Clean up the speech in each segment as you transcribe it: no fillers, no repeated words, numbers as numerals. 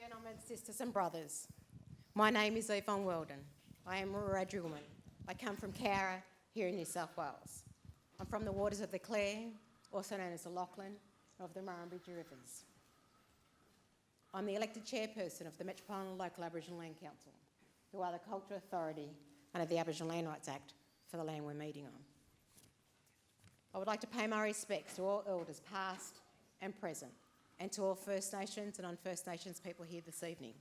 Gentlemen, sisters and brothers, my name is Yvonne Weldon. I am a Wiradjuri woman. I come from Cowra, here in New South Wales. I'm from the waters of the Clare, also known as the Lachlan, of the Murrumbidgee Rivers. I'm the elected chairperson of the Metropolitan Local Aboriginal Land Council, who are the cultural authority under the Aboriginal Land Rights Act for the land we're meeting on. I would like to pay my respects to all elders past and present, and to all First Nations and non-First Nations people here this evening.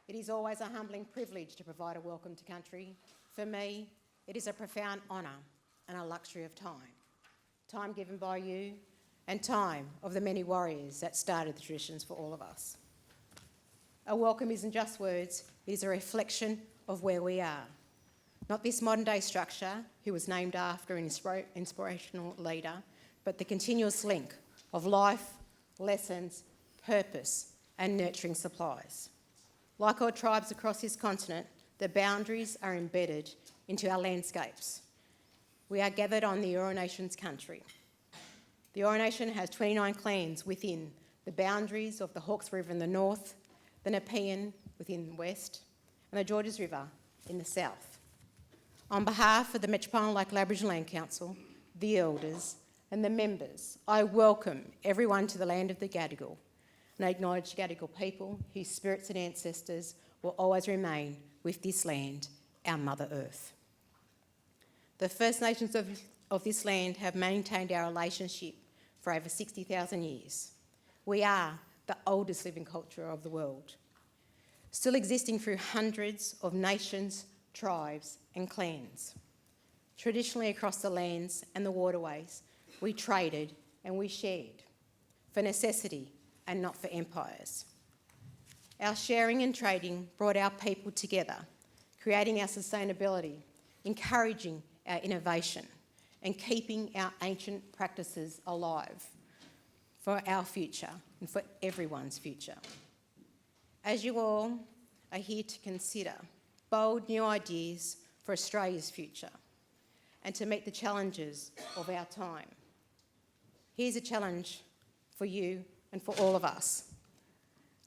It is always a humbling privilege to provide a welcome to country. For me, it is a profound honour and a luxury of time. Time given by you and time of the many warriors that started the traditions for all of us. A welcome isn't just words, it is a reflection of where we are. Not this modern day structure, who was named after an inspirational leader, but the continuous link of life, lessons, purpose and nurturing supplies. Like all tribes across this continent, the boundaries are embedded into our landscapes. We are gathered on the Eora Nation's country. The Eora Nation has 29 clans within the boundaries of the Hawkes River in the north, the Nepean within the west, and the Georges River in the south. On behalf of the Metropolitan Local Aboriginal Land Council, the elders and the members, I welcome everyone to the land of the Gadigal and I acknowledge Gadigal people whose spirits and ancestors will always remain with this land, our Mother Earth. The First Nations of this land have maintained our relationship for over 60,000 years. We are the oldest living culture of the world, still existing through hundreds of nations, tribes and clans. Traditionally across the lands and the waterways, we traded and we shared for necessity and not for empires. Our sharing and trading brought our people together, creating our sustainability, encouraging our innovation and keeping our ancient practices alive for our future and for everyone's future. As you all are here to consider bold new ideas for Australia's future and to meet the challenges of our time, here's a challenge for you and for all of us.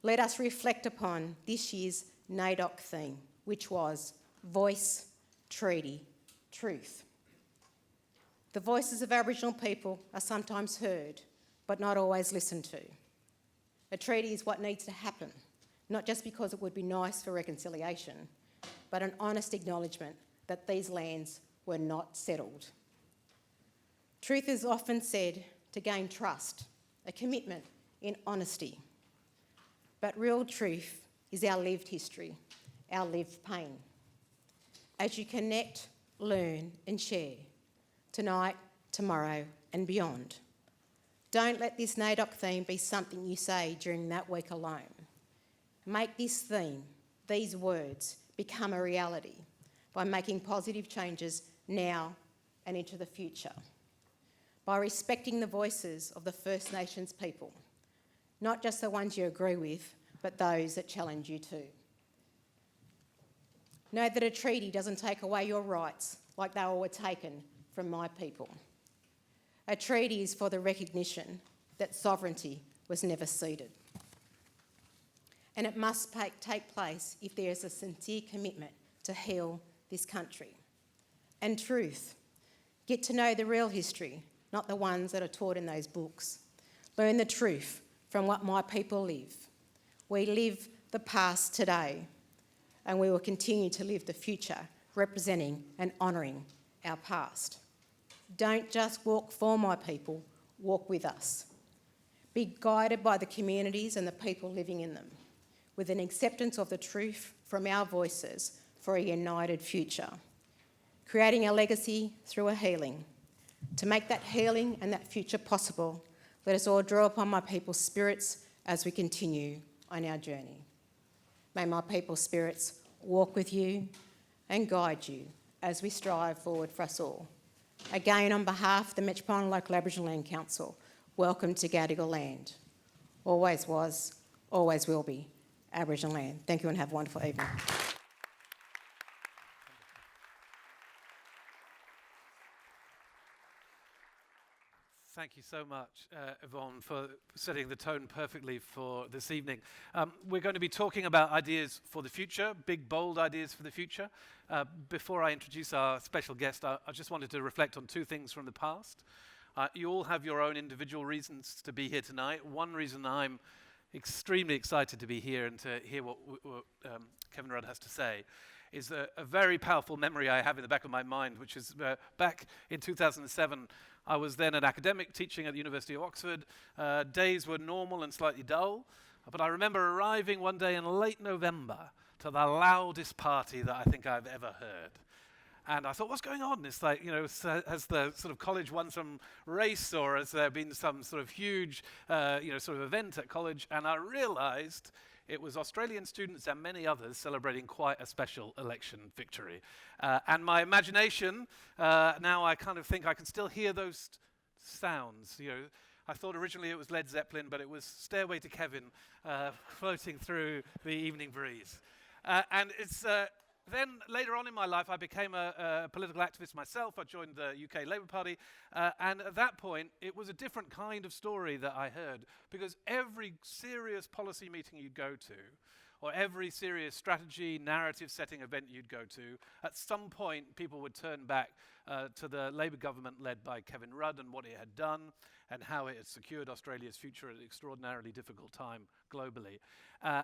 Let us reflect upon this year's NAIDOC theme, which was Voice, Treaty, Truth. The voices of Aboriginal people are sometimes heard, but not always listened to. A treaty is what needs to happen, not just because it would be nice for reconciliation, but an honest acknowledgement that these lands were not settled. Truth is often said to gain trust, a commitment in honesty. But real truth is our lived history, our lived pain. As you connect, learn and share, tonight, tomorrow and beyond, don't let this NAIDOC theme be something you say during that week alone. Make this theme, these words, become a reality by making positive changes now and into the future, by respecting the voices of the First Nations people, not just the ones you agree with, but those that challenge you too. Know that a treaty doesn't take away your rights like they were taken from my people. A treaty is for the recognition that sovereignty was never ceded. And it must take place if there is a sincere commitment to heal this country. And truth. Get to know the real history, not the ones that are taught in those books. Learn the truth from what my people live. We live the past today, and we will continue to live the future, representing and honouring our past. Don't just walk for my people, walk with us. Be guided by the communities and the people living in them, with an acceptance of the truth from our voices for a united future, creating a legacy through a healing. To make that healing and that future possible, let us all draw upon my people's spirits as we continue on our journey. May my people's spirits walk with you and guide you as we strive forward for us all. Again, on behalf of the Metropolitan Local Aboriginal Land Council, welcome to Gadigal land. Always was, always will be Aboriginal land. Thank you and have a wonderful evening. Thank you so much, Yvonne, for setting the tone perfectly for this evening. We're going to be talking about ideas for the future, big, bold ideas for the future. Before I introduce our special guest, I just wanted to reflect on two things from the past. You all have your own individual reasons to be here tonight. One reason I'm extremely excited to be here and to hear what Kevin Rudd has to say is a very powerful memory I have in the back of my mind, which is back in 2007, I was then an academic teaching at the University of Oxford. Days were normal and slightly dull, but I remember arriving one day in late November to the loudest party that I think I've ever heard. And I thought, what's going on? It's like, has the sort of college won some race, or has there been some sort of huge, sort of event at college? And I realized it was Australian students and many others celebrating quite a special election victory. And my imagination, now I kind of think I can still hear those sounds. I thought originally it was Led Zeppelin, but it was Stairway to Kevin floating through the evening breeze. And it's... Then later on in my life, I became a political activist myself. I joined the UK Labour Party. And at that point, it was a different kind of story that I heard. Because every serious policy meeting you'd go to, or every serious strategy, narrative-setting event you'd go to, at some point, people would turn back to the Labour government led by Kevin Rudd and what it had done, and how it had secured Australia's future at an extraordinarily difficult time globally.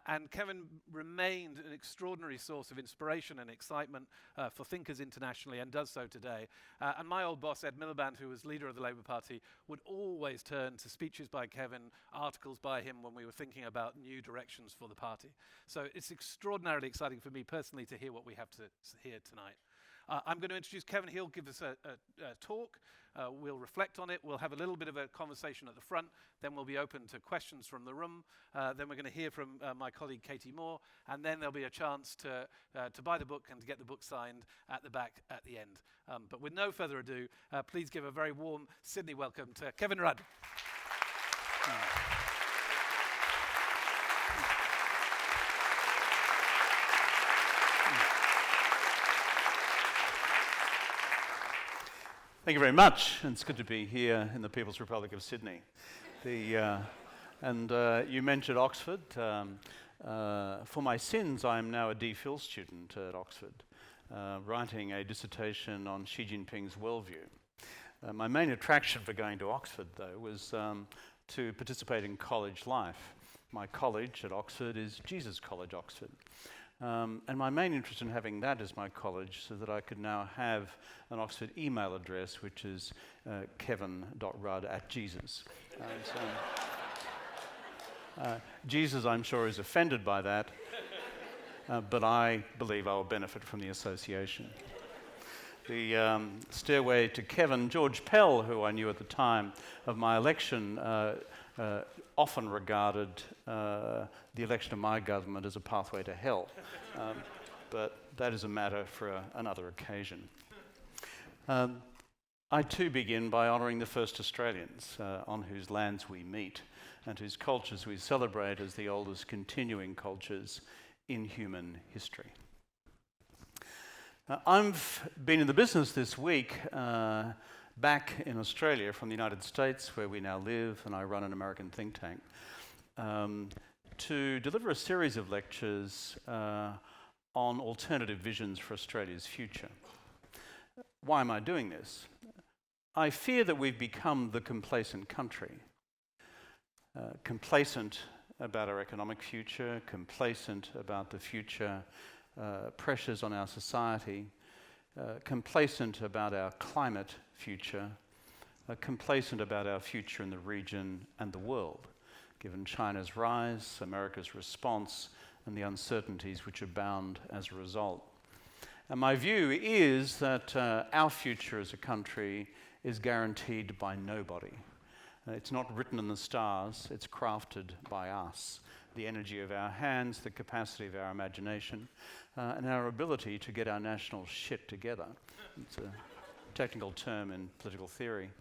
And Kevin remained an extraordinary source of inspiration and excitement for thinkers internationally, and does so today. And my old boss, Ed Miliband, who was leader of the Labour Party, would always turn to speeches by Kevin, articles by him when we were thinking about new directions for the party. So it's extraordinarily exciting for me personally to hear what we have to hear tonight. I'm going to introduce Kevin. He'll give us a talk. We'll reflect on it. We'll have a little bit of a conversation at the front. Then we'll be open to questions from the room. Then we're going to hear from my colleague Katie Moore. And then there'll be a chance to buy the book and to get the book signed at the back at the end. But with no further ado, please give a very warm Sydney welcome to Kevin Rudd. Thank you very much. It's good to be here in the People's Republic of Sydney. You mentioned Oxford. For my sins, I am now a DPhil student at Oxford, writing a dissertation on Xi Jinping's worldview. My main attraction for going to Oxford, though, was to participate in college life. My college at Oxford is Jesus College, Oxford. And my main interest in having that as my college so that I could now have an Oxford email address, which is kevin.rudd@jesus. Jesus, I'm sure, is offended by that, but I believe I will benefit from the association. The stairway to Kevin, George Pell, who I knew at the time of my election, often regarded the election of my government as a pathway to hell. But that is a matter for another occasion. I too begin by honouring the first Australians on whose lands we meet and whose cultures we celebrate as the oldest continuing cultures in human history. I've been in the business this week back in Australia from the United States, where we now live, and I run an American think tank, to deliver a series of lectures on alternative visions for Australia's future. Why am I doing this? I fear that we've become the complacent country. Complacent about our economic future, complacent about the future pressures on our society, complacent about our climate future, complacent about our future in the region and the world, given China's rise, America's response, and the uncertainties which abound as a result. And my view is that our future as a country is guaranteed by nobody. It's not written in the stars, it's crafted by us. The energy of our hands, the capacity of our imagination, and our ability to get our national shit together. It's a technical term in political theory.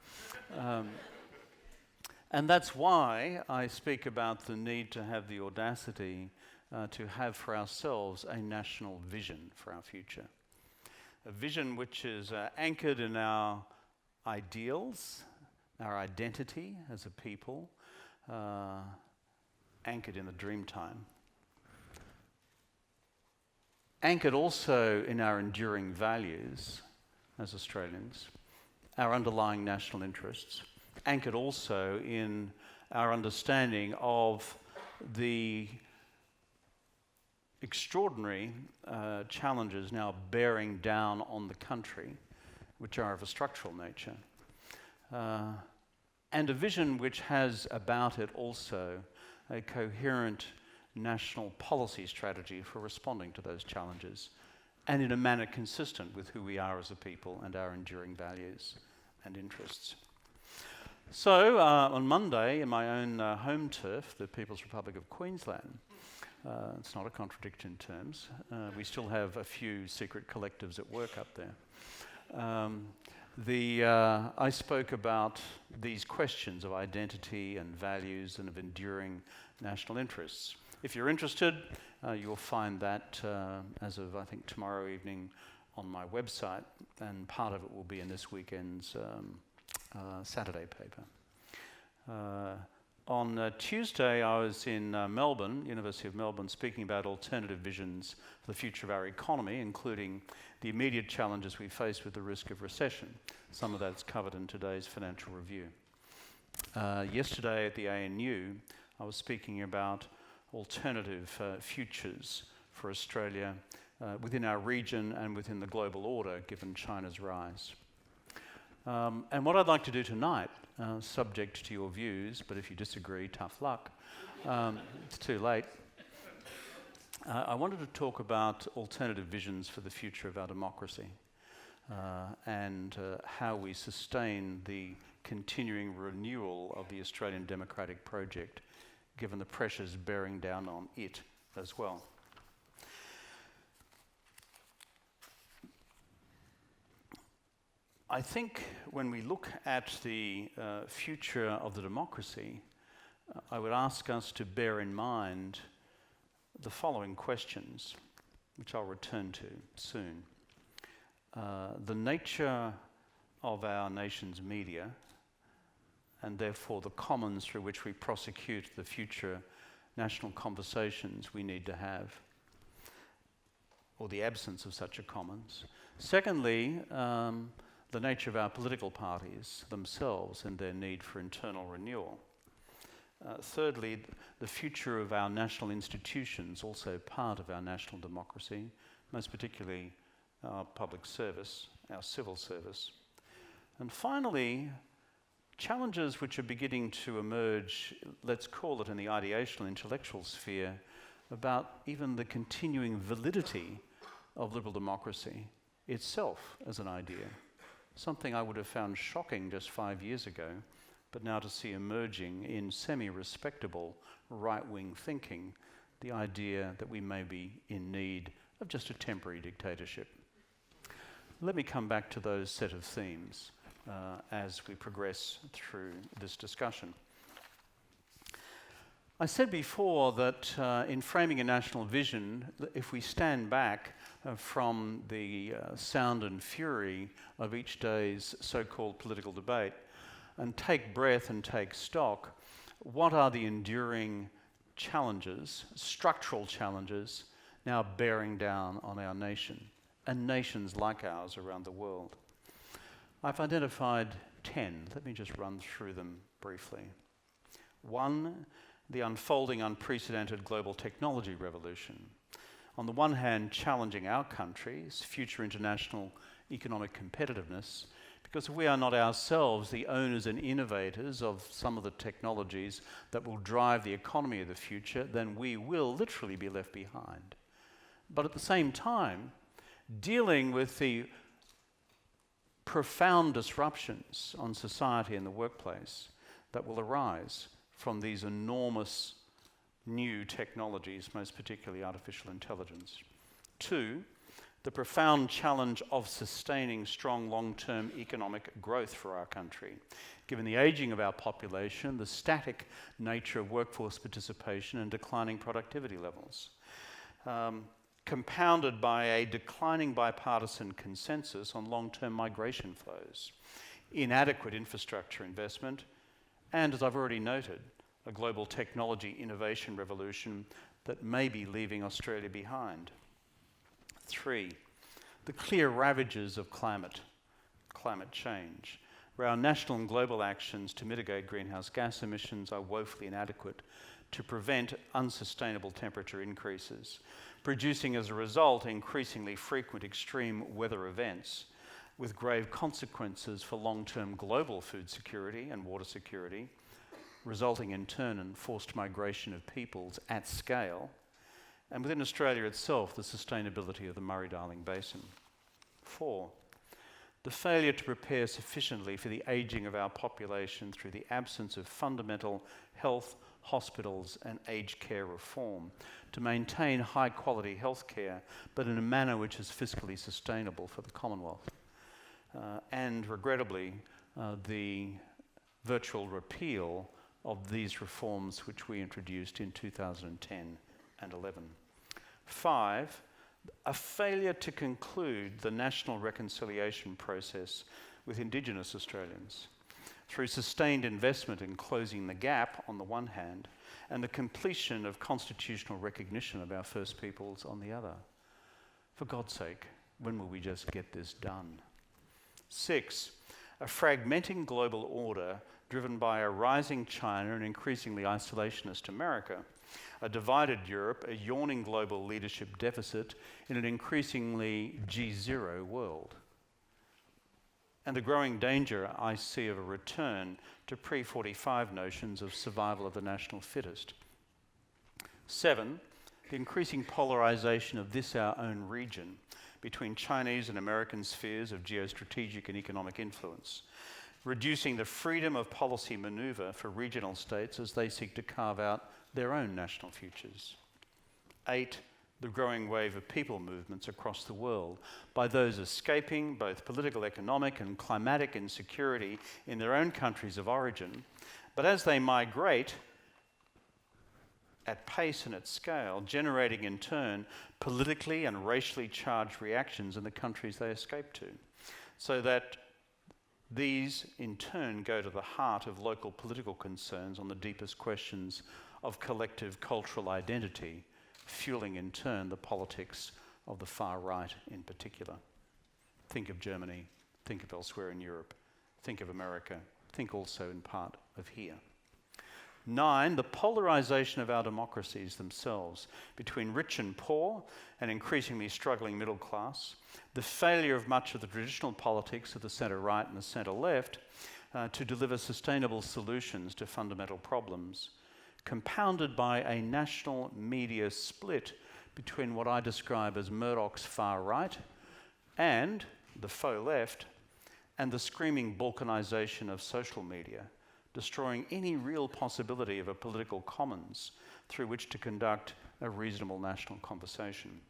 And that's why I speak about the need to have the audacity to have for ourselves a national vision for our future. A vision which is anchored in our ideals, our identity as a people, anchored in the Dreamtime. Anchored also in our enduring values as Australians, our underlying national interests, anchored also in our understanding of the extraordinary challenges now bearing down on the country, which are of a structural nature, and a vision which has about it also a coherent national policy strategy for responding to those challenges, and in a manner consistent with who we are as a people and our enduring values and interests. So, on Monday, in my own home turf, the People's Republic of Queensland, it's not a contradiction in terms, we still have a few secret collectives at work up there. I spoke about these questions of identity and values and of enduring national interests. If you're interested, you'll find that as of, I think, tomorrow evening on my website, and part of it will be in this weekend's Saturday paper. On Tuesday, I was in Melbourne, University of Melbourne, speaking about alternative visions for the future of our economy, including the immediate challenges we face with the risk of recession. Some of that's covered in today's financial review. Yesterday at the ANU, I was speaking about alternative futures for Australia within our region and within the global order, given China's rise. And what I'd like to do tonight, subject to your views, but if you disagree, tough luck, it's too late. I wanted to talk about alternative visions for the future of our democracy and how we sustain the continuing renewal of the Australian democratic project, given the pressures bearing down on it as well. I think when we look at the future of the democracy, I would ask us to bear in mind the following questions, which I'll return to soon. The nature of our nation's media, and therefore the commons through which we prosecute the future national conversations we need to have, or the absence of such a commons. Secondly, the nature of our political parties themselves and their need for internal renewal. Thirdly, the future of our national institutions, also part of our national democracy, most particularly our public service, our civil service. And finally, challenges which are beginning to emerge, let's call it in the ideational intellectual sphere, about even the continuing validity of liberal democracy itself as an idea. Something I would have found shocking just 5 years ago, but now to see emerging in semi-respectable right-wing thinking, the idea that we may be in need of just a temporary dictatorship. Let me come back to those set of themes as we progress through this discussion. I said before that in framing a national vision, if we stand back from the sound and fury of each day's so-called political debate and take breath and take stock, what are the enduring challenges, structural challenges, now bearing down on our nation and nations like ours around the world? I've identified 10. Let me just run through them briefly. 1, the unfolding unprecedented global technology revolution. On the one hand, challenging our country's future international economic competitiveness, because if we are not ourselves the owners and innovators of some of the technologies that will drive the economy of the future, then we will literally be left behind. But at the same time, dealing with the profound disruptions on society and the workplace that will arise from these enormous new technologies, most particularly artificial intelligence. 2, the profound challenge of sustaining strong long-term economic growth for our country, given the aging of our population, the static nature of workforce participation and declining productivity levels. Compounded by a declining bipartisan consensus on long-term migration flows, inadequate infrastructure investment, and, as I've already noted, a global technology innovation revolution that may be leaving Australia behind. 3, the clear ravages of climate change, where our national and global actions to mitigate greenhouse gas emissions are woefully inadequate to prevent unsustainable temperature increases, producing as a result increasingly frequent extreme weather events with grave consequences for long-term global food security and water security, resulting in turn in forced migration of peoples at scale, and within Australia itself, the sustainability of the Murray-Darling Basin. 4, the failure to prepare sufficiently for the ageing of our population through the absence of fundamental health, hospitals and aged care reform to maintain high-quality health care, but in a manner which is fiscally sustainable for the Commonwealth. And regrettably, the virtual repeal of these reforms which we introduced in 2010 and 11. 5, a failure to conclude the national reconciliation process with Indigenous Australians through sustained investment in closing the gap on the one hand and the completion of constitutional recognition of our First Peoples on the other. For God's sake, when will we just get this done? 6, a fragmenting global order driven by a rising China and increasingly isolationist America, a divided Europe, a yawning global leadership deficit in an increasingly G0 world, and the growing danger I see of a return to pre-45 notions of survival of the national fittest. 7, the increasing polarization of this our own region between Chinese and American spheres of geostrategic and economic influence, reducing the freedom of policy maneuver for regional states as they seek to carve out their own national futures. 8, the growing wave of people movements across the world by those escaping both political, economic and climatic insecurity in their own countries of origin, but as they migrate at pace and at scale, generating in turn politically and racially charged reactions in the countries they escape to, so that these in turn go to the heart of local political concerns on the deepest questions of collective cultural identity, fueling in turn the politics of the far right in particular. Think of Germany, think of elsewhere in Europe, think of America, think also in part of here. 9, the polarization of our democracies themselves between rich and poor and increasingly struggling middle class, the failure of much of the traditional politics of the centre-right and the centre-left to deliver sustainable solutions to fundamental problems, compounded by a national media split between what I describe as Murdoch's far right and the faux left, and the screaming balkanisation of social media, destroying any real possibility of a political commons through which to conduct a reasonable national conversation.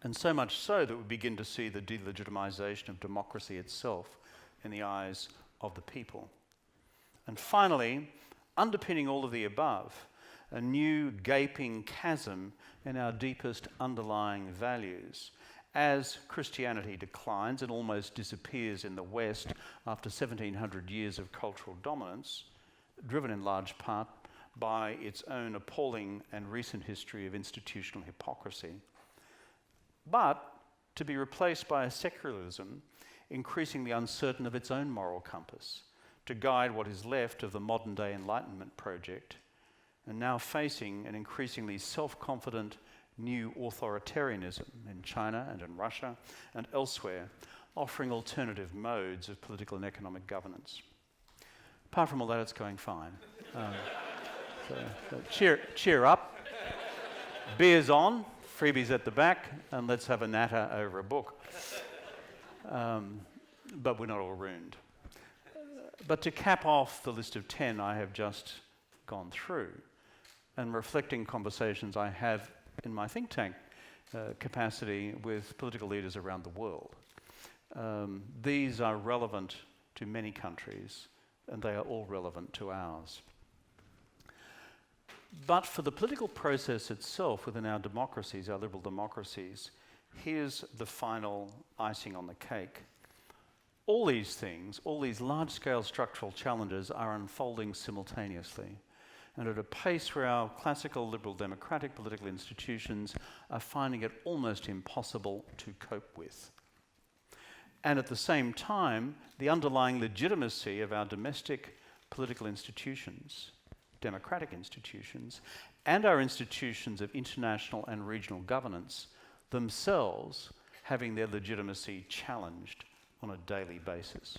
And so much so that we begin to see the delegitimization of democracy itself in the eyes of the people. And finally, underpinning all of the above, a new gaping chasm in our deepest underlying values as Christianity declines and almost disappears in the West after 1700 years of cultural dominance, driven in large part by its own appalling and recent history of institutional hypocrisy, but to be replaced by a secularism increasingly uncertain of its own moral compass, to guide what is left of the modern-day Enlightenment project, and now facing an increasingly self-confident new authoritarianism in China and in Russia and elsewhere, offering alternative modes of political and economic governance. Apart from all that, it's going fine. So cheer up. Beers on, freebies at the back, and let's have a natter over a book. But we're not all ruined. But to cap off the list of 10 I have just gone through, and reflecting conversations I have in my think tank capacity with political leaders around the world, these are relevant to many countries, and they are all relevant to ours. But for the political process itself within our democracies, our liberal democracies, here's the final icing on the cake. All these things, all these large-scale structural challenges are unfolding simultaneously, and at a pace where our classical liberal democratic political institutions are finding it almost impossible to cope with. And at the same time, the underlying legitimacy of our domestic political institutions, democratic institutions, and our institutions of international and regional governance themselves having their legitimacy challenged on a daily basis.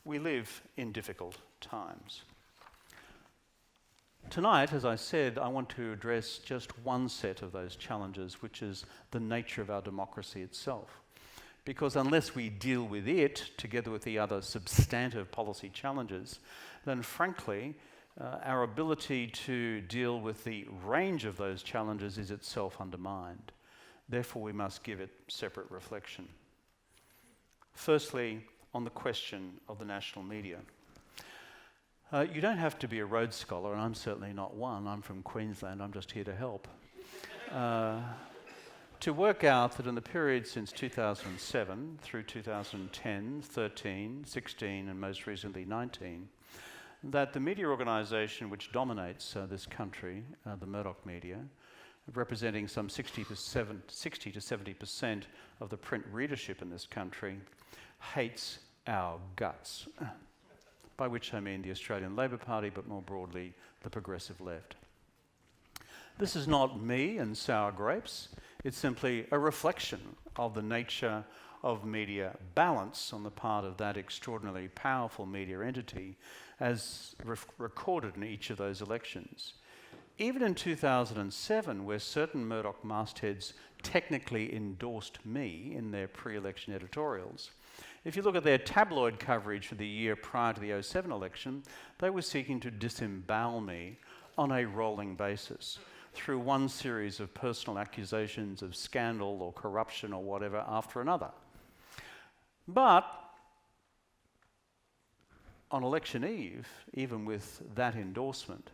We live in difficult times. Tonight, as I said, I want to address just one set of those challenges, which is the nature of our democracy itself. Because unless we deal with it, together with the other substantive policy challenges, then frankly, our ability to deal with the range of those challenges is itself undermined. Therefore, we must give it separate reflection. Firstly, on the question of the national media. You don't have to be a Rhodes Scholar, and I'm certainly not one. I'm from Queensland, I'm just here to help. To work out that in the period since 2007 through 2010, 13, 16, and most recently 19, that the media organisation which dominates this country, the Murdoch media, representing some 60 to 70% of the print readership in this country, hates our guts, by which I mean the Australian Labor Party, but more broadly, the progressive left. This is not me and sour grapes. It's simply a reflection of the nature of media balance on the part of that extraordinarily powerful media entity as recorded in each of those elections. Even in 2007, where certain Murdoch mastheads technically endorsed me in their pre-election editorials, if you look at their tabloid coverage for the year prior to the 2007 election, they were seeking to disembowel me on a rolling basis through one series of personal accusations of scandal or corruption or whatever after another. But on election eve, even with that endorsement,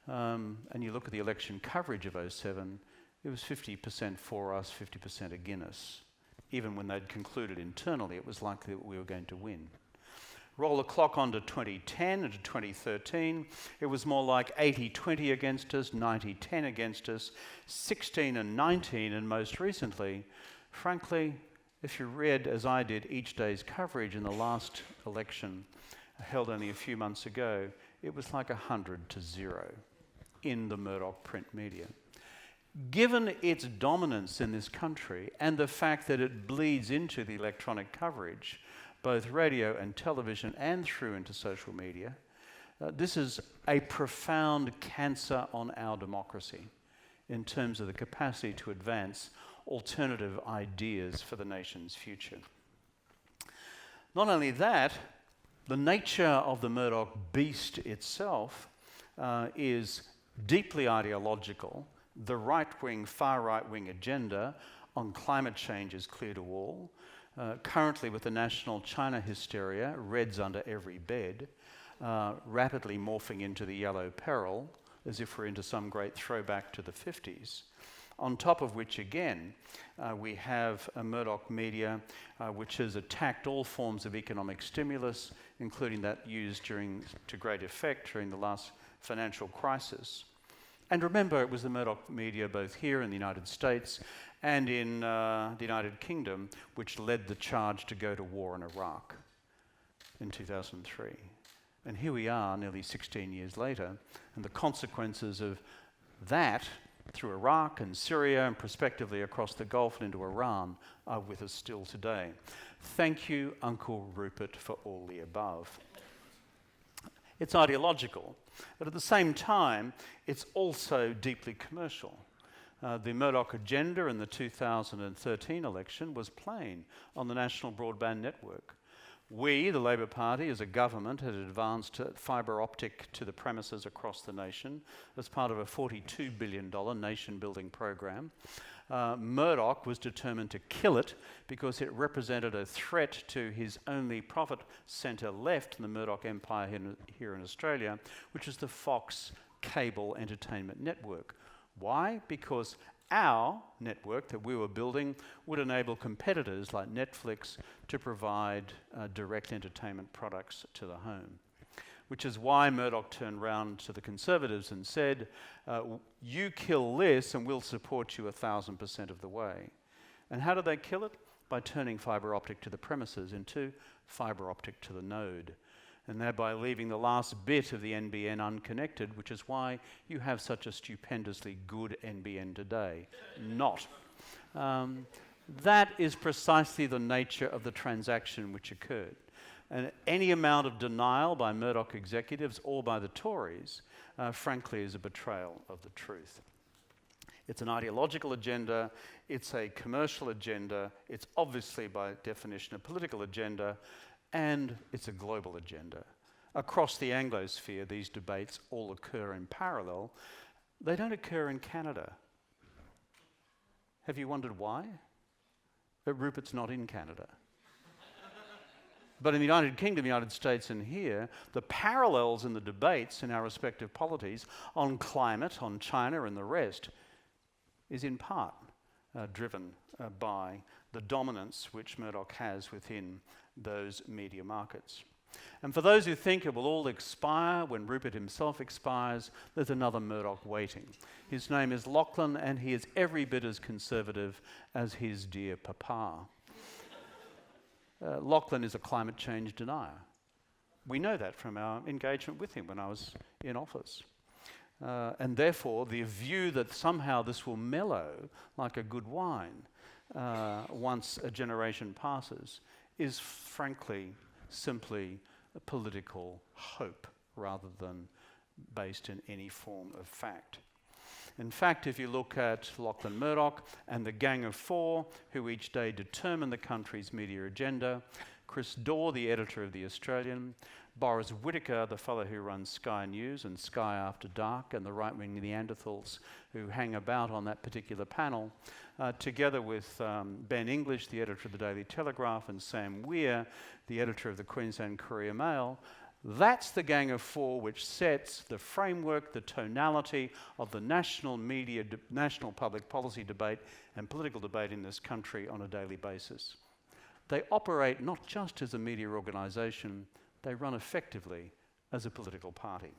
and you look at the election coverage of 2007, it was 50% for us, 50% against us. Even when they'd concluded internally, it was likely that we were going to win. Roll the clock on to 2010 and to 2013, it was more like 80-20 against us, 90-10 against us, 16 and 19, and most recently, frankly, if you read, as I did, each day's coverage in the last election, held only a few months ago, it was like 100-0 in the Murdoch print media. Given its dominance in this country and the fact that it bleeds into the electronic coverage, both radio and television and through into social media, this is a profound cancer on our democracy in terms of the capacity to advance alternative ideas for the nation's future. Not only that, the nature of the Murdoch beast itself is deeply ideological. The right-wing, far right-wing agenda on climate change is clear to all. Currently, with the national China hysteria, reds under every bed, rapidly morphing into the yellow peril, as if we're into some great throwback to the 50s. On top of which, again, we have a Murdoch media which has attacked all forms of economic stimulus, including that used to great effect during the last financial crisis. And remember, it was the Murdoch media, both here in the United States and in the United Kingdom, which led the charge to go to war in Iraq in 2003. And here we are, nearly 16 years later, and the consequences of that through Iraq and Syria and prospectively across the Gulf and into Iran are with us still today. Thank you, Uncle Rupert, for all the above. It's ideological, but at the same time, it's also deeply commercial. The Murdoch agenda in the 2013 election was plain on the National Broadband Network. We, the Labor Party, as a government, had advanced fibre optic to the premises across the nation as part of a $42 billion nation-building program. Murdoch was determined to kill it because it represented a threat to his only profit centre left in the Murdoch empire here in Australia, which is the Fox cable entertainment network. Why? Because Our network that we were building would enable competitors like Netflix to provide direct entertainment products to the home, which is why Murdoch turned round to the Conservatives and said, you kill this and we'll support you 1,000% of the way. And how did they kill it? By turning fibre optic to the premises into fibre optic to the node, and thereby leaving the last bit of the NBN unconnected, which is why you have such a stupendously good NBN today. Not. That is precisely the nature of the transaction which occurred. And any amount of denial by Murdoch executives or by the Tories, frankly, is a betrayal of the truth. It's an ideological agenda, it's a commercial agenda, it's obviously by definition a political agenda, and it's a global agenda. Across the Anglosphere, these debates all occur in parallel. They don't occur in Canada. Have you wondered why? Rupert's not in Canada. But in the United Kingdom, United States, and here, the parallels in the debates in our respective polities on climate, on China and the rest, is in part driven by the dominance which Murdoch has within those media markets. And for those who think it will all expire when Rupert himself expires, there's another Murdoch waiting. His name is Lachlan, and he is every bit as conservative as his dear papa. Lachlan is a climate change denier. We know that from our engagement with him when I was in office. And therefore, the view that somehow this will mellow like a good wine once a generation passes is frankly simply a political hope rather than based in any form of fact. In fact, if you look at Lachlan Murdoch and the Gang of Four, who each day determine the country's media agenda, Chris Daw, the editor of The Australian, Boris Whitaker, the fellow who runs Sky News and Sky After Dark, and the right-wing Neanderthals who hang about on that particular panel, together with Ben English, the editor of the Daily Telegraph, and Sam Weir, the editor of the Queensland Courier Mail, that's the Gang of Four which sets the framework, the tonality of the national media, national public policy debate and political debate in this country on a daily basis. They operate not just as a media organisation, they run effectively as a political party,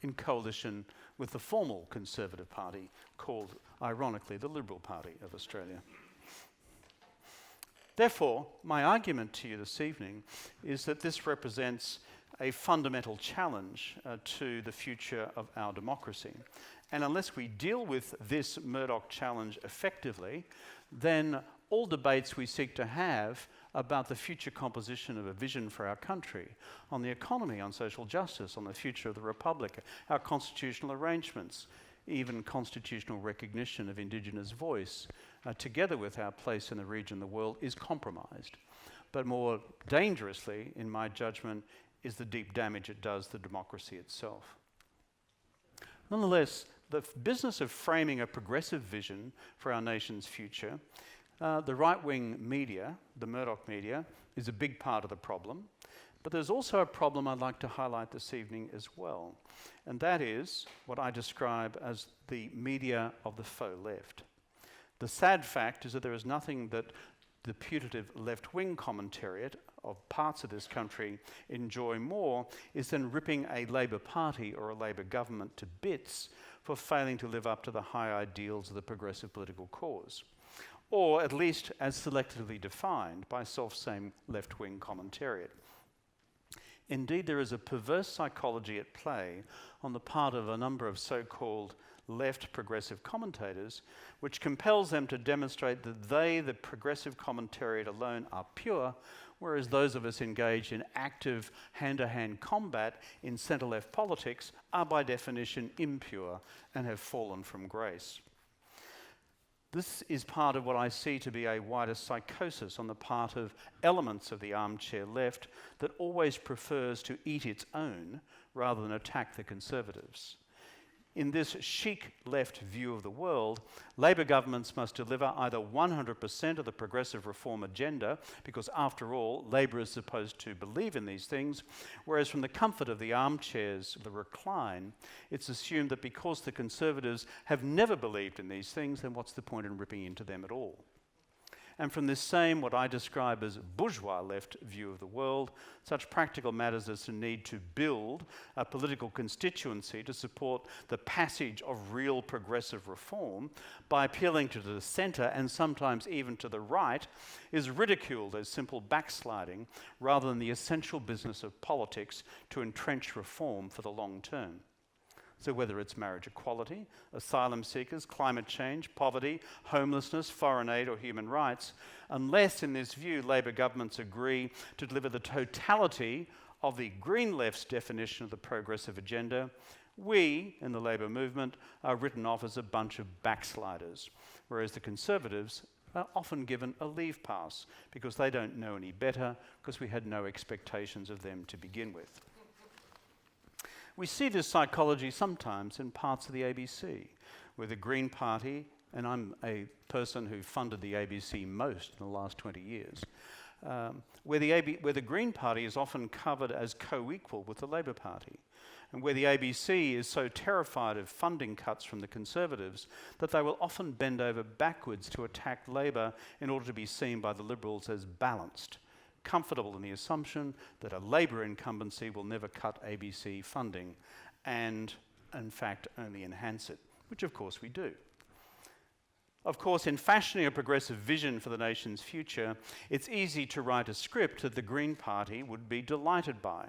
in coalition with the formal Conservative Party called, ironically, the Liberal Party of Australia. Therefore, my argument to you this evening is that this represents a fundamental challenge to the future of our democracy. And unless we deal with this Murdoch challenge effectively, then all debates we seek to have about the future composition of a vision for our country, on the economy, on social justice, on the future of the Republic, our constitutional arrangements, even constitutional recognition of Indigenous voice, together with our place in the region and the world, is compromised. But more dangerously, in my judgment, is the deep damage it does to democracy itself. Nonetheless, the business of framing a progressive vision for our nation's future, the right-wing media, the Murdoch media, is a big part of the problem. But there's also a problem I'd like to highlight this evening as well, and that is what I describe as the media of the faux left. The sad fact is that there is nothing that the putative left-wing commentariat of parts of this country enjoy more is than ripping a Labor Party or a Labor government to bits for failing to live up to the high ideals of the progressive political cause, or at least as selectively defined by self-same left-wing commentariat. Indeed, there is a perverse psychology at play on the part of a number of so-called left progressive commentators, which compels them to demonstrate that they, the progressive commentariat alone, are pure, whereas those of us engaged in active hand-to-hand combat in centre-left politics are by definition impure and have fallen from grace. This is part of what I see to be a wider psychosis on the part of elements of the armchair left that always prefers to eat its own rather than attack the conservatives. In this chic left view of the world, Labor governments must deliver either 100% of the progressive reform agenda, because after all, Labor is supposed to believe in these things, whereas from the comfort of the armchairs, the recline, it's assumed that because the Conservatives have never believed in these things, then what's the point in ripping into them at all? And from this same, what I describe as bourgeois left view of the world, such practical matters as the need to build a political constituency to support the passage of real progressive reform by appealing to the centre and sometimes even to the right is ridiculed as simple backsliding rather than the essential business of politics to entrench reform for the long term. So whether it's marriage equality, asylum seekers, climate change, poverty, homelessness, foreign aid or human rights, unless in this view Labor governments agree to deliver the totality of the Green Left's definition of the progressive agenda, we in the Labor movement are written off as a bunch of backsliders, whereas the Conservatives are often given a leave pass because they don't know any better, because we had no expectations of them to begin with. We see this psychology sometimes in parts of the ABC, where the Green Party, and I'm a person who funded the ABC most in the last 20 years, where the Green Party is often covered as co-equal with the Labor Party, and where the ABC is so terrified of funding cuts from the Conservatives that they will often bend over backwards to attack Labor in order to be seen by the Liberals as balanced, comfortable in the assumption that a Labor incumbency will never cut ABC funding and, in fact, only enhance it, which of course we do. Of course, in fashioning a progressive vision for the nation's future, it's easy to write a script that the Green Party would be delighted by.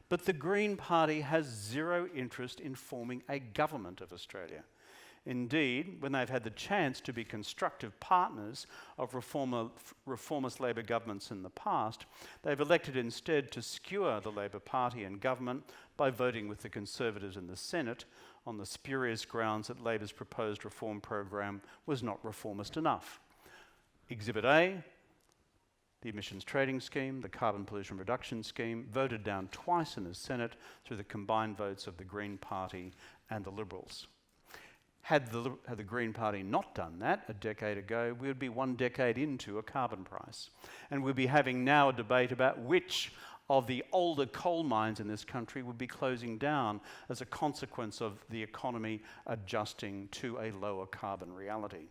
But the Green Party has zero interest in forming a government of Australia. Indeed, when they've had the chance to be constructive partners of reformist Labor governments in the past, they've elected instead to skewer the Labor Party and government by voting with the Conservatives in the Senate on the spurious grounds that Labor's proposed reform program was not reformist enough. Exhibit A, the emissions trading scheme, the carbon pollution reduction scheme, voted down twice in the Senate through the combined votes of the Green Party and the Liberals. Had the Green Party not done that a decade ago, we would be 1 decade into a carbon price. And we'd be having now a debate about which of the older coal mines in this country would be closing down as a consequence of the economy adjusting to a lower carbon reality.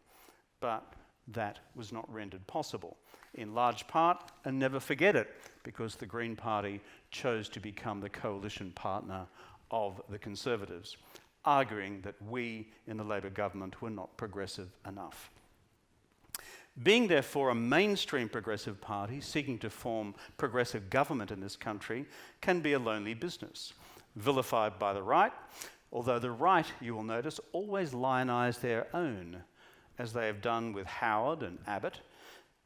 But that was not rendered possible, in large part, and never forget it, because the Green Party chose to become the coalition partner of the Conservatives, arguing that we in the Labor government were not progressive enough. Being therefore a mainstream progressive party seeking to form progressive government in this country can be a lonely business, vilified by the right, although the right, you will notice, always lionise their own, as they have done with Howard and Abbott,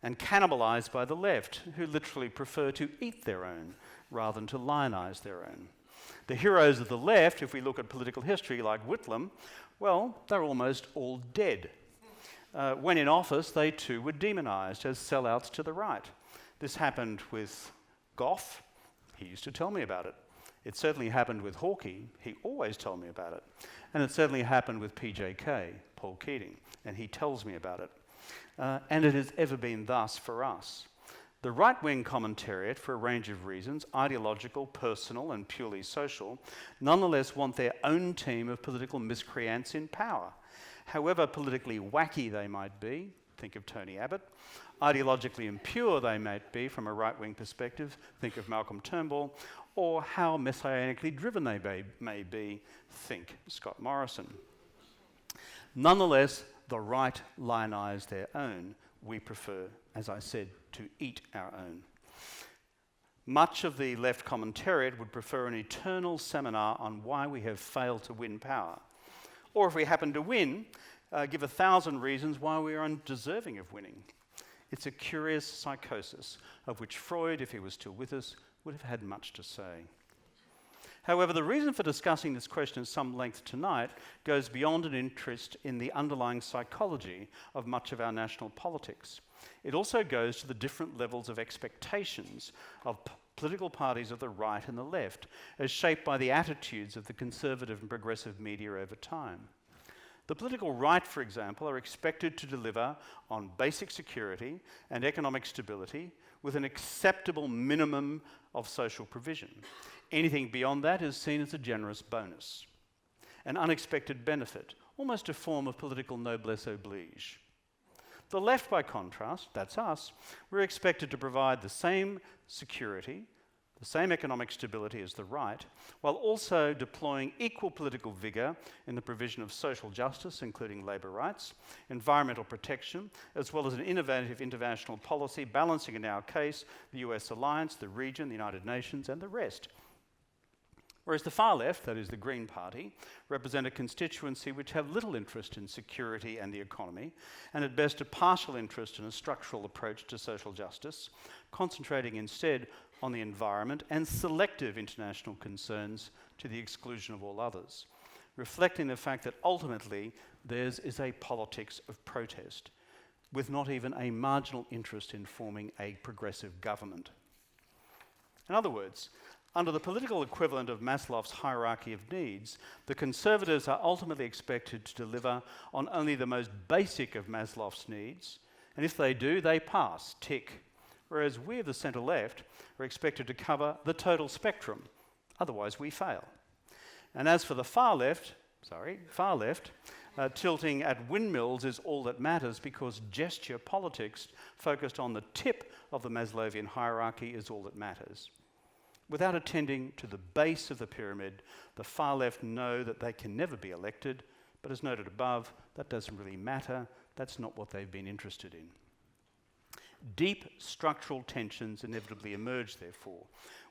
and cannibalised by the left, who literally prefer to eat their own rather than to lionise their own. The heroes of the left, if we look at political history like Whitlam, well, they're almost all dead. When in office, they too were demonised as sellouts to the right. This happened with Gough. He used to tell me about it. It certainly happened with Hawke. He always told me about it. And it certainly happened with PJK, Paul Keating, and he tells me about it. And it has ever been thus for us. The right-wing commentariat, for a range of reasons, ideological, personal, and purely social, nonetheless want their own team of political miscreants in power. However politically wacky they might be, think of Tony Abbott, ideologically impure they might be from a right-wing perspective, think of Malcolm Turnbull, or how messianically driven they may be, think Scott Morrison. Nonetheless, the right lionise their own. We prefer, as I said, to eat our own. Much of the left commentariat would prefer an eternal seminar on why we have failed to win power. Or if we happen to win, give 1,000 reasons why we are undeserving of winning. It's a curious psychosis of which Freud, if he was still with us, would have had much to say. However, the reason for discussing this question at some length tonight goes beyond an interest in the underlying psychology of much of our national politics. It also goes to the different levels of expectations of political parties of the right and the left, as shaped by the attitudes of the conservative and progressive media over time. The political right, for example, are expected to deliver on basic security and economic stability with an acceptable minimum of social provision. Anything beyond that is seen as a generous bonus, an unexpected benefit, almost a form of political noblesse oblige. The left, by contrast, that's us, we're expected to provide the same security, the same economic stability as the right, while also deploying equal political vigour in the provision of social justice, including labour rights, environmental protection, as well as an innovative international policy balancing, in our case, the US alliance, the region, the United Nations, and the rest. Whereas the far left, that is the Green Party, represent a constituency which have little interest in security and the economy, and at best a partial interest in a structural approach to social justice, concentrating instead on the environment and selective international concerns to the exclusion of all others, reflecting the fact that ultimately theirs is a politics of protest, with not even a marginal interest in forming a progressive government. In other words, under the political equivalent of Maslow's hierarchy of needs, the Conservatives are ultimately expected to deliver on only the most basic of Maslow's needs, and if they do, they pass, tick. Whereas we of the centre-left are expected to cover the total spectrum, otherwise we fail. And as for the far left, tilting at windmills is all that matters because gesture politics focused on the tip of the Maslowian hierarchy is all that matters. Without attending to the base of the pyramid, the far left know that they can never be elected, but as noted above, that doesn't really matter. That's not what they've been interested in. Deep structural tensions inevitably emerge, therefore,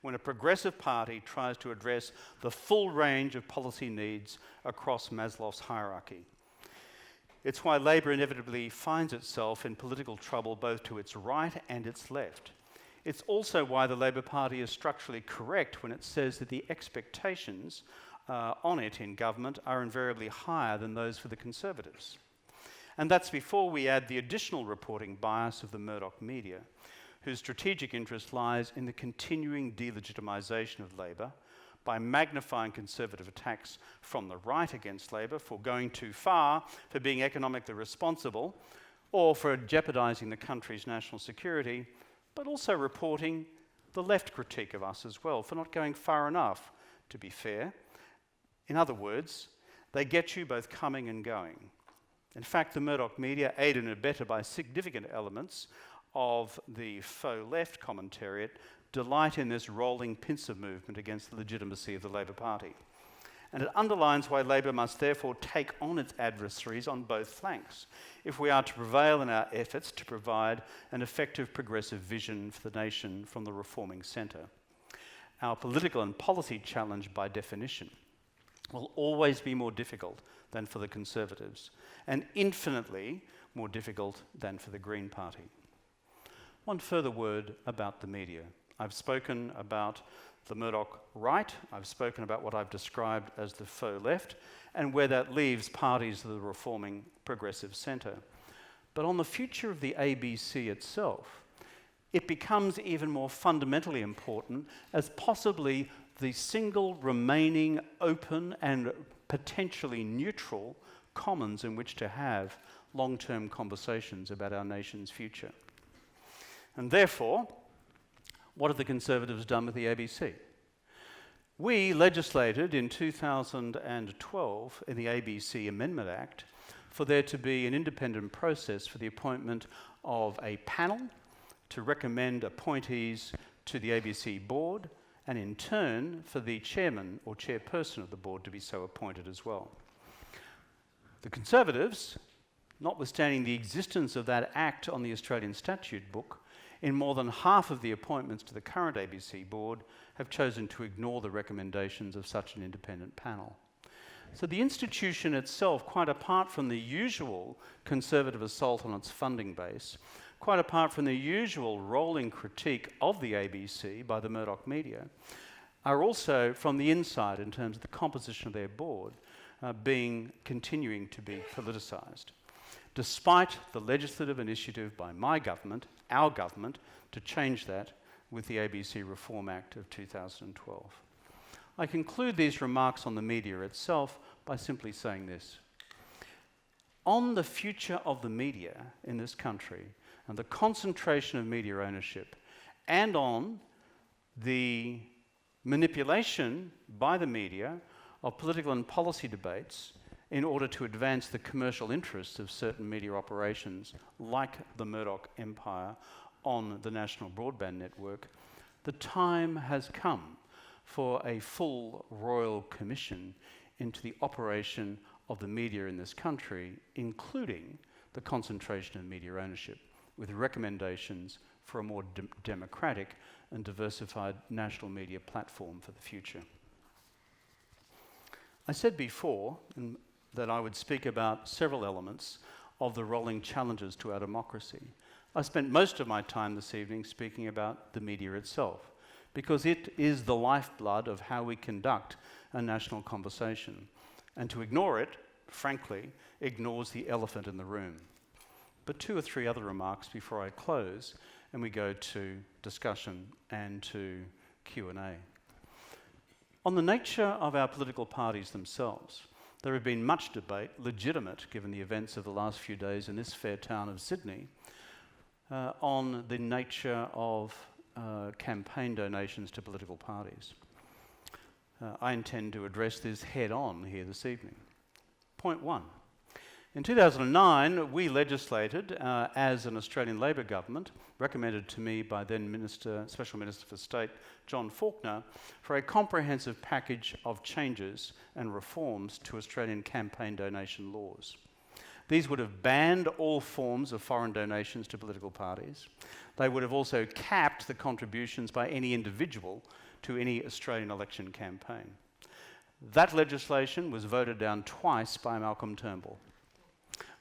when a progressive party tries to address the full range of policy needs across Maslow's hierarchy. It's why Labour inevitably finds itself in political trouble both to its right and its left. It's also why the Labour Party is structurally correct when it says that the expectations on it in government are invariably higher than those for the Conservatives. And that's before we add the additional reporting bias of the Murdoch media, whose strategic interest lies in the continuing delegitimisation of Labour by magnifying Conservative attacks from the right against Labour for going too far, for being economically responsible, or for jeopardising the country's national security, but also reporting the left critique of us as well for not going far enough, to be fair. In other words, they get you both coming and going. In fact, the Murdoch media, aided and abetted by significant elements of the faux left commentariat, delight in this rolling pincer movement against the legitimacy of the Labour Party. And it underlines why Labour must therefore take on its adversaries on both flanks if we are to prevail in our efforts to provide an effective progressive vision for the nation from the reforming centre. Our political and policy challenge, by definition, will always be more difficult than for the Conservatives, and infinitely more difficult than for the Green Party. One further word about the media. I've spoken about the Murdoch right, I've spoken about what I've described as the faux left, and where that leaves parties of the reforming progressive centre. But on the future of the ABC itself, it becomes even more fundamentally important as possibly the single remaining open and potentially neutral commons in which to have long-term conversations about our nation's future. And therefore, what have the Conservatives done with the ABC? We legislated in 2012 in the ABC Amendment Act for there to be an independent process for the appointment of a panel to recommend appointees to the ABC board, and in turn for the chairman or chairperson of the board to be so appointed as well. The Conservatives, notwithstanding the existence of that act on the Australian Statute Book, in more than half of the appointments to the current ABC board have chosen to ignore the recommendations of such an independent panel. So the institution itself, quite apart from the usual Conservative assault on its funding base, quite apart from the usual rolling critique of the ABC by the Murdoch media, are also from the inside in terms of the composition of their board continuing to be politicised. Despite the legislative initiative by my government, our government, to change that, with the ABC Reform Act of 2012. I conclude these remarks on the media itself by simply saying this. On the future of the media in this country and the concentration of media ownership, and on the manipulation by the media of political and policy debates in order to advance the commercial interests of certain media operations like the Murdoch empire on the National Broadband Network, the time has come for a full royal commission into the operation of the media in this country, including the concentration of media ownership, with recommendations for a more democratic and diversified national media platform for the future. I said before that I would speak about several elements of the rolling challenges to our democracy. I spent most of my time this evening speaking about the media itself, because it is the lifeblood of how we conduct a national conversation. And to ignore it, frankly, ignores the elephant in the room. But 2 or 3 other remarks before I close and we go to discussion and to Q&A. On the nature of our political parties themselves, there have been much debate, legitimate given the events of the last few days in this fair town of Sydney, on the nature of campaign donations to political parties. I intend to address this head on here this evening. Point 1. In 2009, we legislated as an Australian Labor government, recommended to me by then Special Minister for State John Faulkner, for a comprehensive package of changes and reforms to Australian campaign donation laws. These would have banned all forms of foreign donations to political parties. They would have also capped the contributions by any individual to any Australian election campaign. That legislation was voted down twice by Malcolm Turnbull.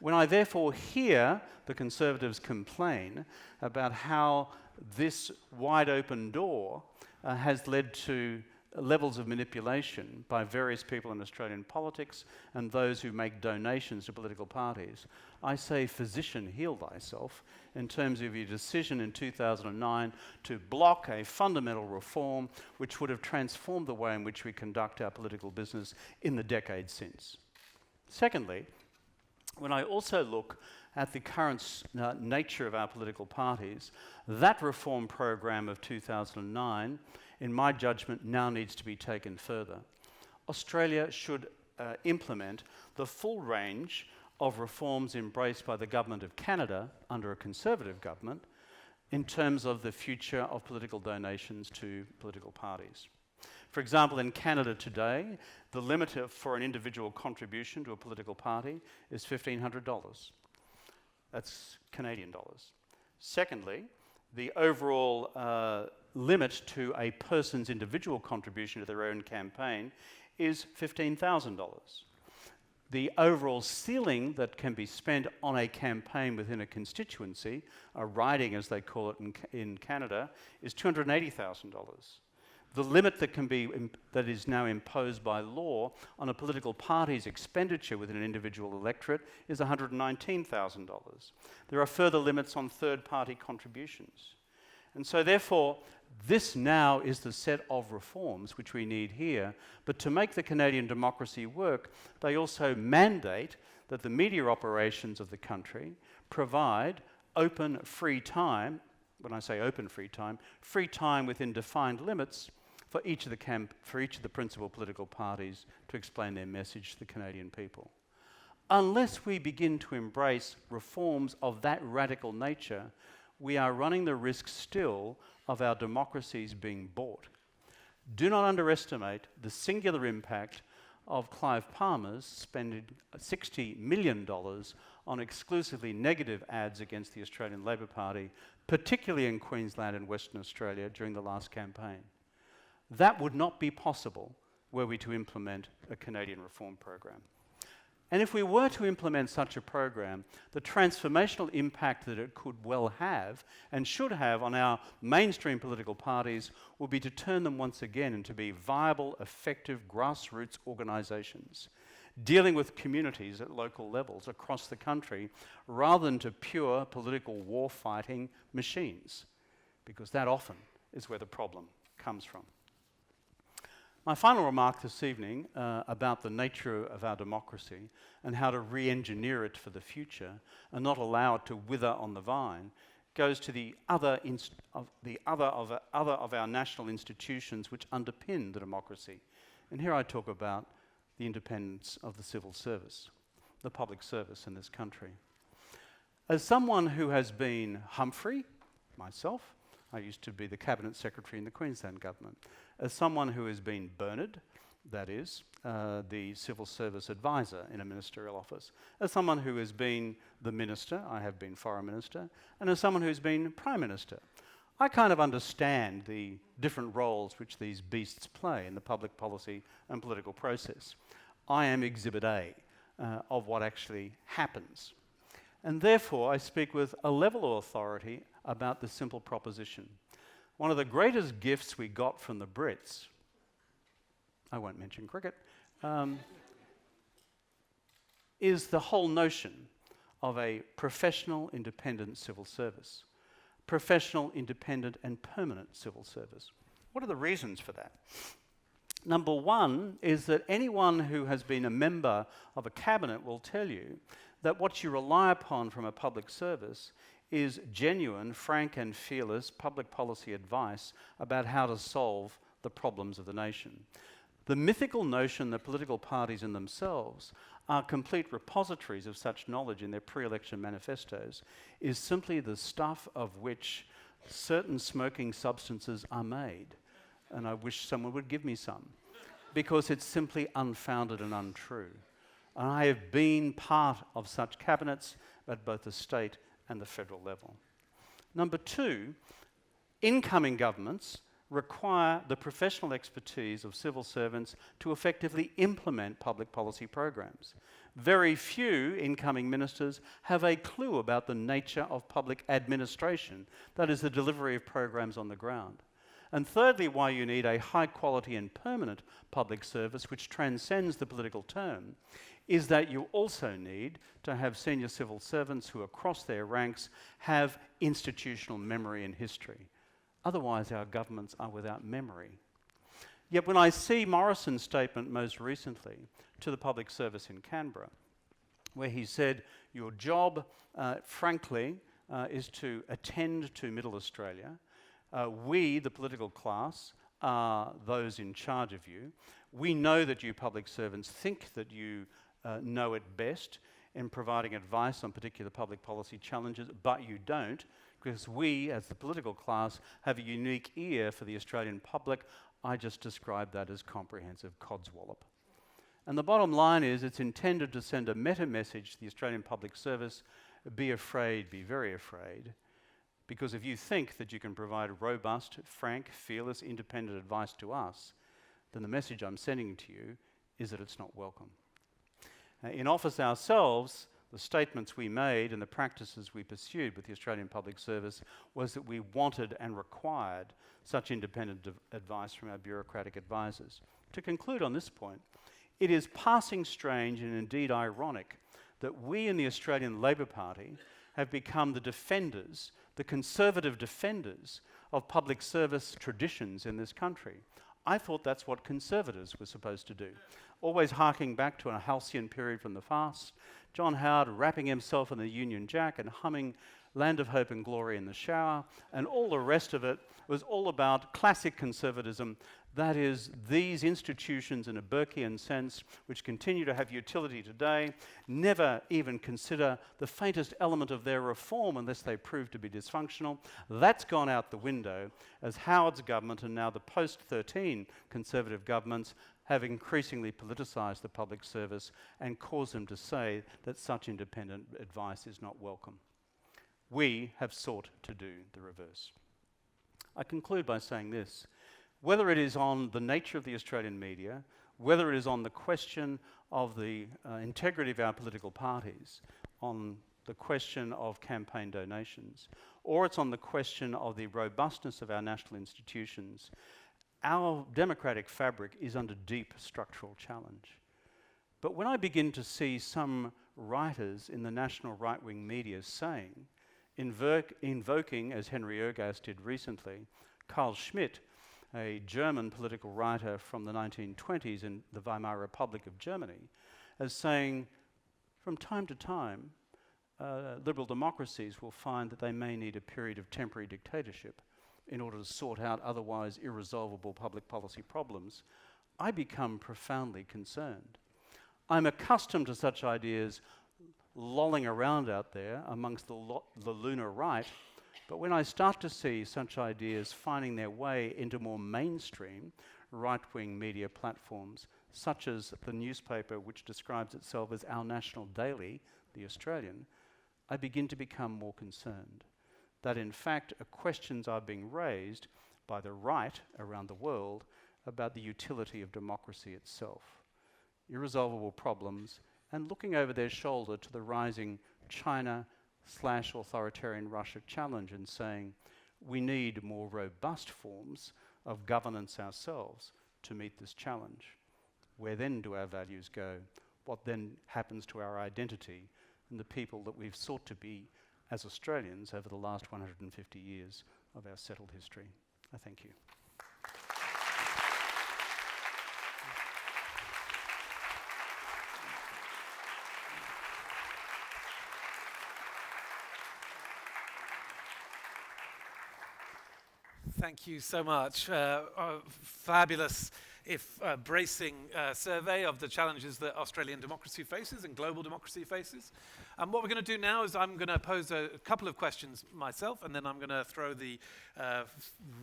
When I therefore hear the Conservatives complain about how this wide open door has led to levels of manipulation by various people in Australian politics and those who make donations to political parties, I say, physician, heal thyself, in terms of your decision in 2009 to block a fundamental reform which would have transformed the way in which we conduct our political business in the decades since. Secondly, when I also look at the current nature of our political parties, that reform program of 2009, in my judgment, now needs to be taken further. Australia should implement the full range of reforms embraced by the Government of Canada under a Conservative government in terms of the future of political donations to political parties. For example, in Canada today, the limit for an individual contribution to a political party is $1,500. That's Canadian dollars. Secondly, the overall limit to a person's individual contribution to their own campaign is $15,000. The overall ceiling that can be spent on a campaign within a constituency, a riding as they call it in Canada, is $280,000. The limit that is now imposed by law on a political party's expenditure within an individual electorate is $119,000. There are further limits on third-party contributions. And so therefore, this now is the set of reforms which we need here. But to make the Canadian democracy work, they also mandate that the media operations of the country provide open, free time. When I say open, free time within defined limits for each of the principal political parties to explain their message to the Canadian people. Unless we begin to embrace reforms of that radical nature, we are running the risk still of our democracies being bought. Do not underestimate the singular impact of Clive Palmer's spending $60 million on exclusively negative ads against the Australian Labor Party, particularly in Queensland and Western Australia during the last campaign. That would not be possible were we to implement a Canadian reform program. And if we were to implement such a program, the transformational impact that it could well have and should have on our mainstream political parties would be to turn them once again into be viable, effective grassroots organisations, dealing with communities at local levels across the country, rather than to pure political war-fighting machines, because that often is where the problem comes from. My final remark this evening about the nature of our democracy and how to re-engineer it for the future and not allow it to wither on the vine goes to the other of our national institutions which underpin the democracy. And here I talk about the independence of the civil service, the public service in this country. As someone who has been Humphrey, myself, I used to be the Cabinet Secretary in the Queensland Government. As someone who has been Bernard, that is, the Civil Service Advisor in a ministerial office. As someone who has been the Minister, I have been Foreign Minister, and as someone who's been Prime Minister, I kind of understand the different roles which these beasts play in the public policy and political process. I am Exhibit A of what actually happens. And therefore, I speak with a level of authority about the simple proposition. One of the greatest gifts we got from the Brits, I won't mention cricket, is the whole notion of a professional, independent civil service. Professional, independent, and permanent civil service. What are the reasons for that? Number one is that anyone who has been a member of a cabinet will tell you that what you rely upon from a public service is genuine, frank and fearless public policy advice about how to solve the problems of the nation. The mythical notion that political parties in themselves are complete repositories of such knowledge in their pre-election manifestos is simply the stuff of which certain smoking substances are made. And I wish someone would give me some, because it's simply unfounded and untrue. And I have been part of such cabinets at both the state and the federal level. Number two, incoming governments require the professional expertise of civil servants to effectively implement public policy programs. Very few incoming ministers have a clue about the nature of public administration, that is, the delivery of programs on the ground. And thirdly, why you need a high quality and permanent public service which transcends the political term is that you also need to have senior civil servants who across their ranks have institutional memory and history. Otherwise, our governments are without memory. Yet when I see Morrison's statement most recently to the public service in Canberra, where he said, your job, frankly, is to attend to Middle Australia. We, the political class, are those in charge of you. We know that you public servants think that you know it best in providing advice on particular public policy challenges, but you don't, because we, as the political class, have a unique ear for the Australian public. I just described that as comprehensive codswallop. And the bottom line is it's intended to send a meta message to the Australian public service: be afraid, be very afraid, because if you think that you can provide robust, frank, fearless, independent advice to us, then the message I'm sending to you is that it's not welcome. In office ourselves, the statements we made and the practices we pursued with the Australian Public Service was that we wanted and required such independent advice from our bureaucratic advisors. To conclude on this point, it is passing strange and indeed ironic that we in the Australian Labor Party have become the defenders, the conservative defenders of public service traditions in this country. I thought that's what conservatives were supposed to do. Always harking back to a halcyon period from the past, John Howard wrapping himself in the Union Jack and humming Land of Hope and Glory in the Shower, and all the rest of it was all about classic conservatism. That is, these institutions in a Burkean sense, which continue to have utility today, never even consider the faintest element of their reform unless they prove to be dysfunctional. That's gone out the window as Howard's government and now the post-13 Conservative governments have increasingly politicised the public service and caused them to say that such independent advice is not welcome. We have sought to do the reverse. I conclude by saying this: whether it is on the nature of the Australian media, whether it is on the question of the integrity of our political parties, on the question of campaign donations, or it's on the question of the robustness of our national institutions, our democratic fabric is under deep structural challenge. But when I begin to see some writers in the national right-wing media saying, invoking, as Henry Ergas did recently, Carl Schmitt, a German political writer from the 1920s in the Weimar Republic of Germany, as saying, from time to time, liberal democracies will find that they may need a period of temporary dictatorship in order to sort out otherwise irresolvable public policy problems. I become profoundly concerned. I'm accustomed to such ideas lolling around out there amongst the lunar right, but when I start to see such ideas finding their way into more mainstream right-wing media platforms, such as the newspaper which describes itself as our national daily, The Australian, I begin to become more concerned that in fact questions are being raised by the right around the world about the utility of democracy itself. Irresolvable problems, and looking over their shoulder to the rising China/authoritarian Russia challenge and saying, we need more robust forms of governance ourselves to meet this challenge. Where then do our values go? What then happens to our identity and the people that we've sought to be as Australians over the last 150 years of our settled history? I thank you. Thank you so much. A fabulous, if bracing survey of the challenges that Australian democracy faces and global democracy faces. What we're going to do now is I'm going to pose a couple of questions myself, and then I'm going to throw the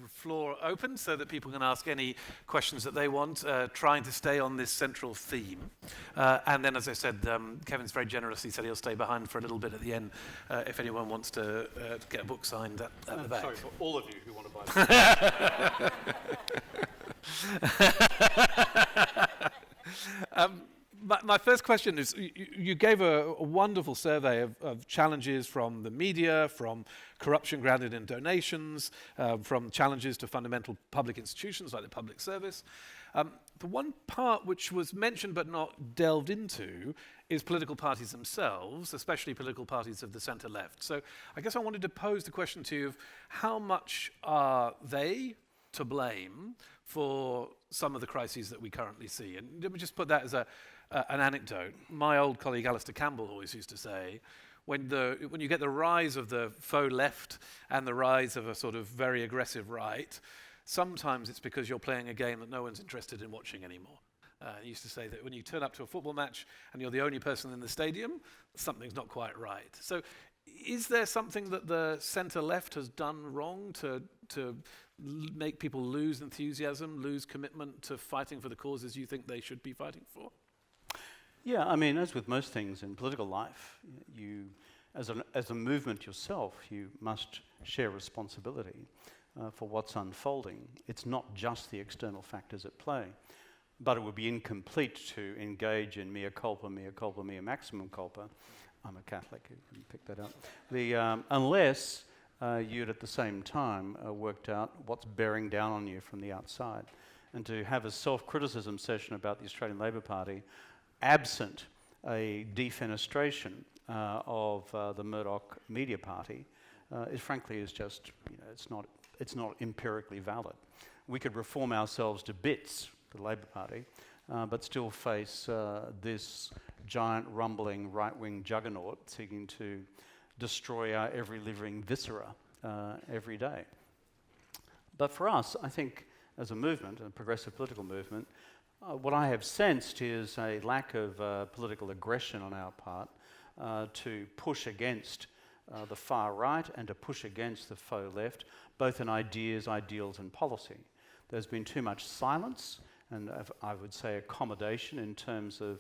floor open so that people can ask any questions that they want, trying to stay on this central theme. And then, as I said, Kevin's very generous. He said he'll stay behind for a little bit at the end if anyone wants to get a book signed at the back. Sorry for all of you who want to buy the My first question is, you gave a wonderful survey of challenges from the media, from corruption grounded in donations, from challenges to fundamental public institutions like the public service. The one part which was mentioned but not delved into is political parties themselves, especially political parties of the centre-left. So I guess I wanted to pose the question to you of how much are they to blame for some of the crises that we currently see? And let me just put that as an anecdote. My old colleague Alistair Campbell always used to say, when you get the rise of the faux left and the rise of a sort of very aggressive right, sometimes it's because you're playing a game that no one's interested in watching anymore. He used to say that when you turn up to a football match and you're the only person in the stadium, something's not quite right. So is there something that the centre-left has done wrong to make people lose enthusiasm, lose commitment to fighting for the causes you think they should be fighting for? Yeah, I mean, as with most things in political life, you, as a movement yourself, you must share responsibility for what's unfolding. It's not just the external factors at play, but it would be incomplete to engage in mea culpa, mea maximum culpa. I'm a Catholic, you can pick that up. Unless you'd at the same time worked out what's bearing down on you from the outside. And to have a self-criticism session about the Australian Labor Party, absent a defenestration of the Murdoch Media Party, is just, it's not empirically valid. We could reform ourselves to bits, the Labor Party, but still face this giant rumbling right-wing juggernaut seeking to destroy our every living viscera every day. But for us, I think, as a movement, a progressive political movement, what I have sensed is a lack of political aggression on our part to push against the far right and to push against the faux left, both in ideas, ideals and policy. There's been too much silence and I would say accommodation in terms of,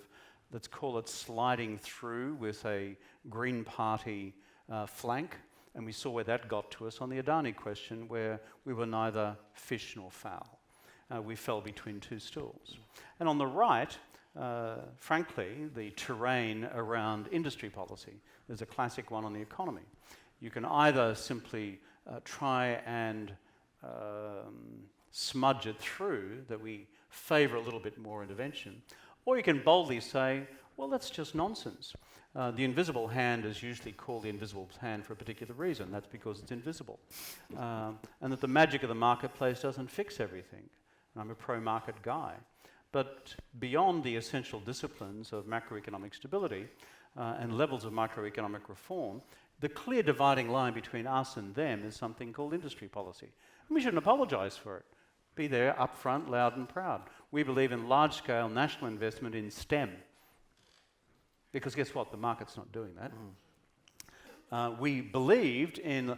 let's call it sliding through with a Green Party flank, and we saw where that got to us on the Adani question, where we were neither fish nor fowl. We fell between two stools. And on the right, frankly, the terrain around industry policy is a classic one on the economy. You can either simply try and smudge it through, that we favour a little bit more intervention, or you can boldly say, well, that's just nonsense. The invisible hand is usually called the invisible hand for a particular reason. That's because it's invisible. And that the magic of the marketplace doesn't fix everything. And I'm a pro-market guy. But beyond the essential disciplines of macroeconomic stability and levels of microeconomic reform, the clear dividing line between us and them is something called industry policy. And we shouldn't apologise for it. Be there, upfront, loud and proud. We believe in large-scale national investment in STEM. Because guess what? The market's not doing that. We believed in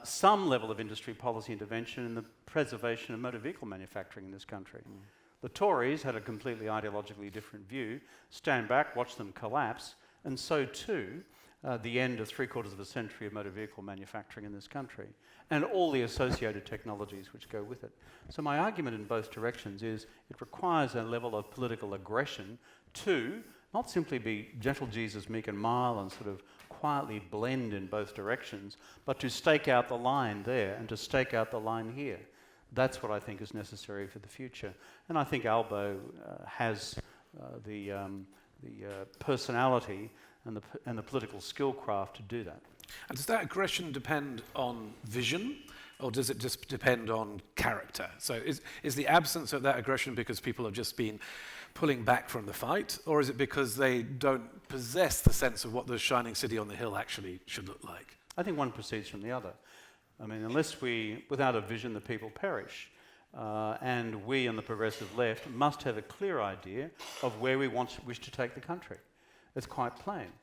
some level of industry policy intervention in the preservation of motor vehicle manufacturing in this country. The Tories had a completely ideologically different view. Stand back, watch them collapse, and so too the end of 3/4 of a century of motor vehicle manufacturing in this country, and all the associated technologies which go with it. So my argument in both directions is it requires a level of political aggression to not simply be gentle Jesus, meek and mild, and sort of quietly blend in both directions, but to stake out the line there and to stake out the line here. That's what I think is necessary for the future. And I think Albo has the personality and the political skill craft to do that. And does that aggression depend on vision, or does it just depend on character? So is the absence of that aggression because people have just been pulling back from the fight, or is it because they don't possess the sense of what the shining city on the hill actually should look like? I think one proceeds from the other. I mean, without a vision, the people perish. And we on the progressive left must have a clear idea of where we wish to take the country. It's quite plain.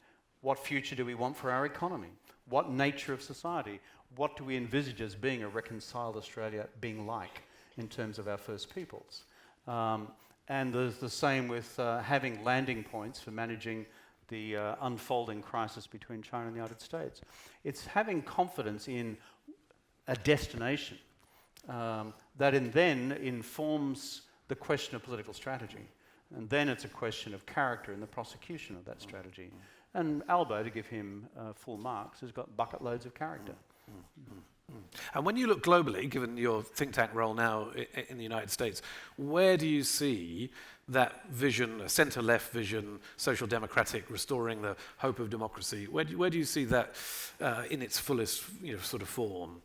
What future do we want for our economy? What nature of society? What do we envisage as being a reconciled Australia being like in terms of our First Peoples? And there's the same with having landing points for managing the unfolding crisis between China and the United States. It's having confidence in a destination that then informs the question of political strategy. And then it's a question of character in the prosecution of that strategy. And Albo, to give him full marks, has got bucket loads of character. And when you look globally, given your think tank role now in the United States, where do you see that vision, a centre-left vision, social democratic, restoring the hope of democracy? Where do you see that in its fullest sort of form?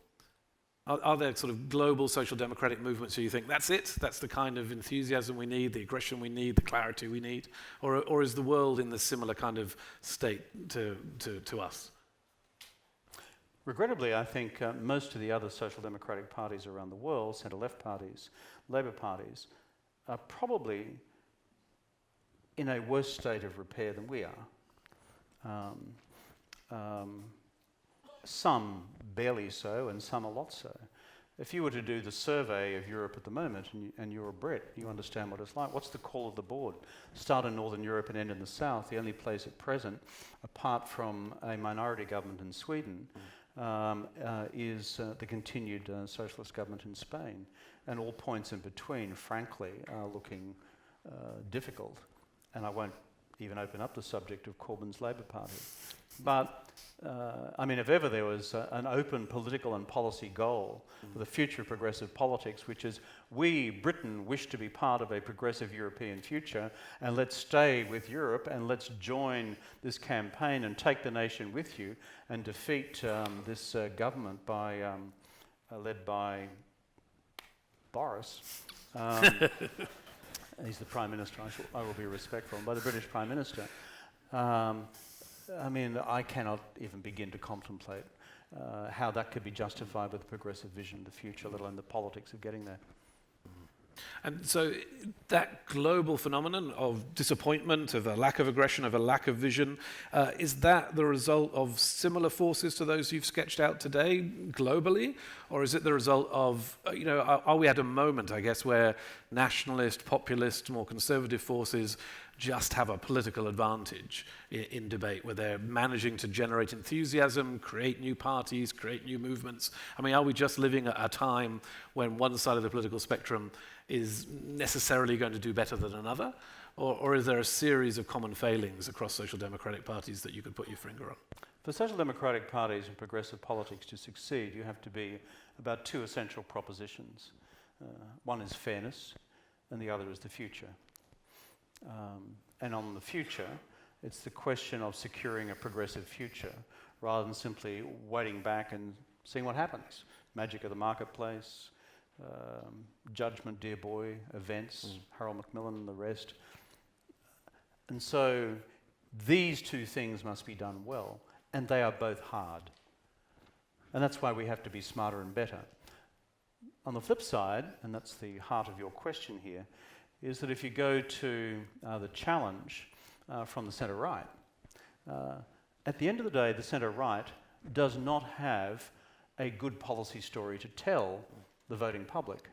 Are there sort of global social democratic movements where you think that's it? That's the kind of enthusiasm we need, the aggression we need, the clarity we need? Or is the world in the similar kind of state to us? Regrettably, I think most of the other social democratic parties around the world, centre-left parties, Labour parties, are probably in a worse state of repair than we are. Some barely so, and some a lot so. If you were to do the survey of Europe at the moment, and you're a Brit, you understand what it's like. What's the call of the board? Start in Northern Europe and end in the South. The only place at present, apart from a minority government in Sweden, is the continued socialist government in Spain. And all points in between, frankly, are looking difficult. And I won't even open up the subject of Corbyn's Labour Party. But, I mean, if ever there was an open political and policy goal for the future of progressive politics, which is we, Britain, wish to be part of a progressive European future, and let's stay with Europe, and let's join this campaign and take the nation with you and defeat this government led by Boris. He's the Prime Minister, I will be respectful, by the British Prime Minister. I mean, I cannot even begin to contemplate how that could be justified with a progressive vision of the future, let alone the politics of getting there. And so that global phenomenon of disappointment, of a lack of aggression, of a lack of vision, is that the result of similar forces to those you've sketched out today globally? Or is it the result of, are we at a moment, I guess, where nationalist, populist, more conservative forces just have a political advantage in debate, where they're managing to generate enthusiasm, create new parties, create new movements? I mean, are we just living at a time when one side of the political spectrum is necessarily going to do better than another? Or is there a series of common failings across social democratic parties that you could put your finger on? For social democratic parties and progressive politics to succeed, you have to be about two essential propositions. One is fairness, and the other is the future. And on the future, It's the question of securing a progressive future rather than simply waiting back and seeing what happens. Magic of the Marketplace, Judgment, Dear Boy, events, Harold Macmillan and the rest. And so these two things must be done well, and they are both hard. And that's why we have to be smarter and better. On the flip side, and that's the heart of your question here, is that if you go to the challenge from the centre-right, at the end of the day, the centre-right does not have a good policy story to tell the voting public.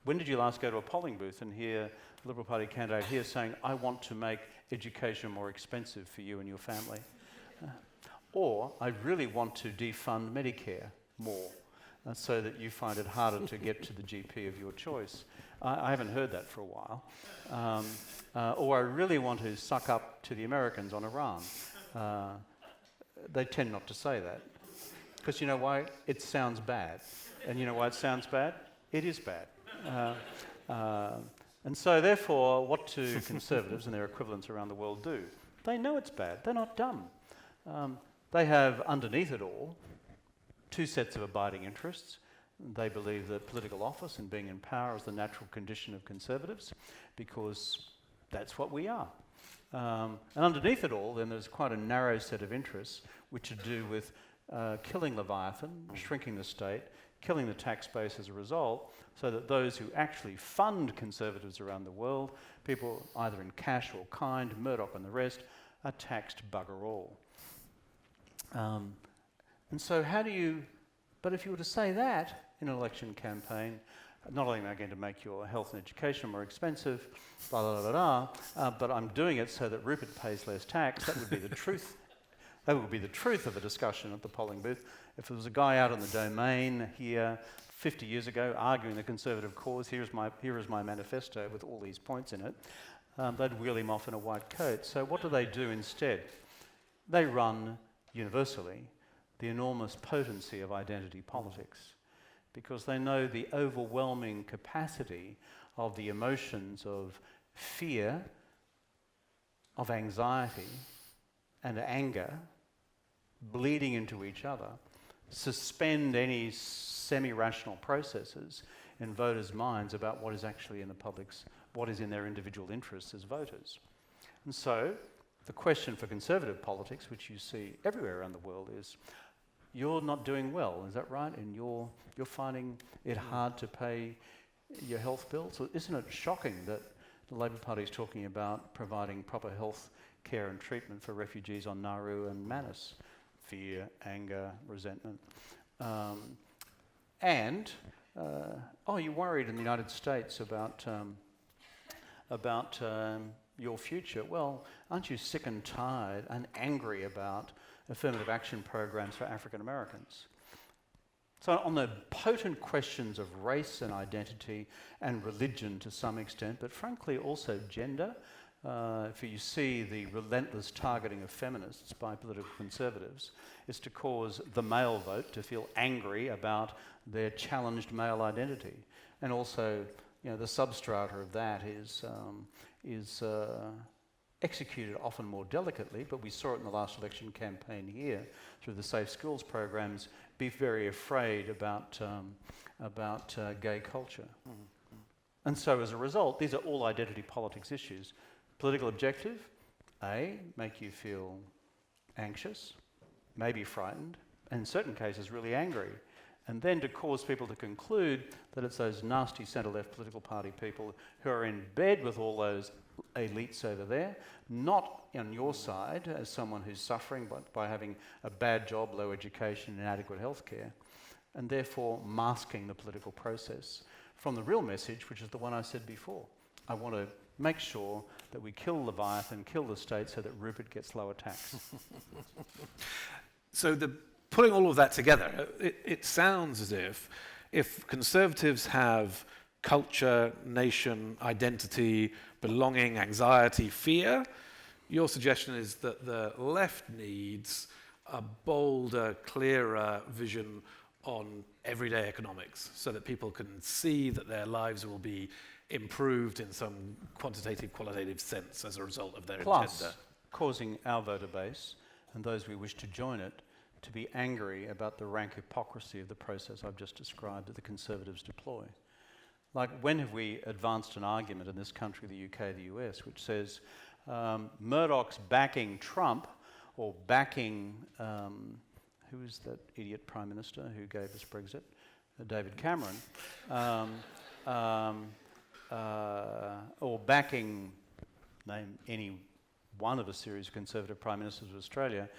When did you last go to a polling booth and hear a Liberal Party candidate here saying, I want to make education more expensive for you and your family? Or, I really want to defund Medicare more so that you find it harder to get to the GP of your choice. I haven't heard that for a while. Or I really want to suck up to the Americans on Iran. They tend not to say that. Because you know why? It sounds bad. And you know why it sounds bad? It is bad. And so therefore, what do Conservatives and their equivalents around the world do? They know it's bad. They're not dumb. They have, underneath it all, two sets of abiding interests. They believe that political office and being in power is the natural condition of Conservatives, because that's what we are. And underneath it all, then there's quite a narrow set of interests which are to do with killing Leviathan, shrinking the state, killing the tax base as a result, so that those who actually fund Conservatives around the world, people either in cash or kind, Murdoch and the rest, are taxed bugger all. And so how do you, but if you were to say that in an election campaign, not only am I going to make your health and education more expensive, blah, blah, blah, blah, blah, but I'm doing it so that Rupert pays less tax, that would be the truth. That would be the truth of a discussion at the polling booth. If there was a guy out on the Domain here 50 years ago arguing the Conservative cause, here is my manifesto with all these points in it, they'd wheel him off in a white coat. So what do they do instead? They run, universally, the enormous potency of identity politics, because they know the overwhelming capacity of the emotions of fear, of anxiety, and anger bleeding into each other, suspend any semi-rational processes in voters' minds about what is actually in the public's, what is in their individual interests as voters. And so, the question for Conservative politics, which you see everywhere around the world, is you're not doing well, is that right? And you're finding it hard to pay your health bills? So isn't it shocking that the Labor Party is talking about providing proper health care and treatment for refugees on Nauru and Manus? Fear, anger, resentment. You're worried in the United States about your future. Well, aren't you sick and tired and angry about affirmative action programs for African Americans? So on the potent questions of race and identity and religion to some extent, but frankly also gender, if you see the relentless targeting of feminists by political conservatives, is to cause the male vote to feel angry about their challenged male identity. And also, the substrata of that is executed often more delicately, but we saw it in the last election campaign here through the Safe Schools programs, be very afraid about gay culture. Mm-hmm. And so as a result, these are all identity politics issues. Political objective, A, make you feel anxious, maybe frightened, and in certain cases really angry. And then to cause people to conclude that it's those nasty centre-left political party people who are in bed with all those elites over there, not on your side as someone who's suffering by having a bad job, low education, inadequate healthcare, and therefore masking the political process from the real message, which is the one I said before. I want to make sure that we kill Leviathan, kill the state so that Rupert gets lower tax. So putting all of that together, it sounds as if Conservatives have culture, nation, identity, belonging, anxiety, fear, your suggestion is that the left needs a bolder, clearer vision on everyday economics so that people can see that their lives will be improved in some quantitative, qualitative sense as a result of their agenda. causing our voter base and those we wish to join it to be angry about the rank hypocrisy of the process I've just described that the Conservatives deploy. Like, when have we advanced an argument in this country, the UK, the US, which says Murdoch's backing Trump or backing, who is that idiot Prime Minister who gave us Brexit? David Cameron. Or backing, name any one of a series of Conservative Prime Ministers of Australia,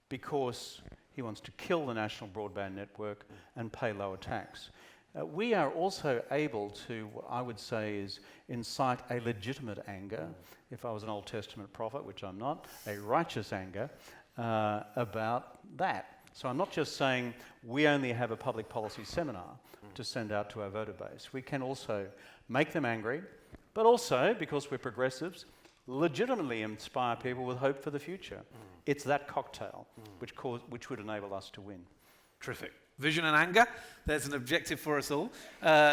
because he wants to kill the national broadband network and pay lower tax. We are also able to, what I would say, is incite a legitimate anger, if I was an Old Testament prophet, which I'm not, a righteous anger about that. So I'm not just saying we only have a public policy seminar to send out to our voter base. We can also make them angry, but also, because we're progressives, legitimately inspire people with hope for the future. It's that cocktail which would enable us to win. Terrific. Vision and anger, there's an objective for us all.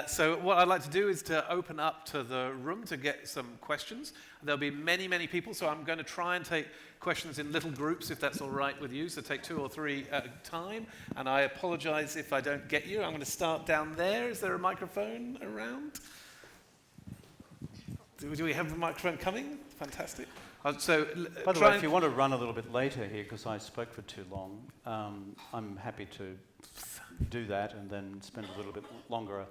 So what I'd like to do is to open up to the room to get some questions. There'll be many, many people, so I'm going to try and take questions in little groups, if that's all right with you. So take 2 or 3 at a time, and I apologize if I don't get you. I'm going to start down there. Is there a microphone around? Do we have a microphone coming? Fantastic. By the way, if you want to run a little bit later here, because I spoke for too long, I'm happy to do that and then spend a little bit longer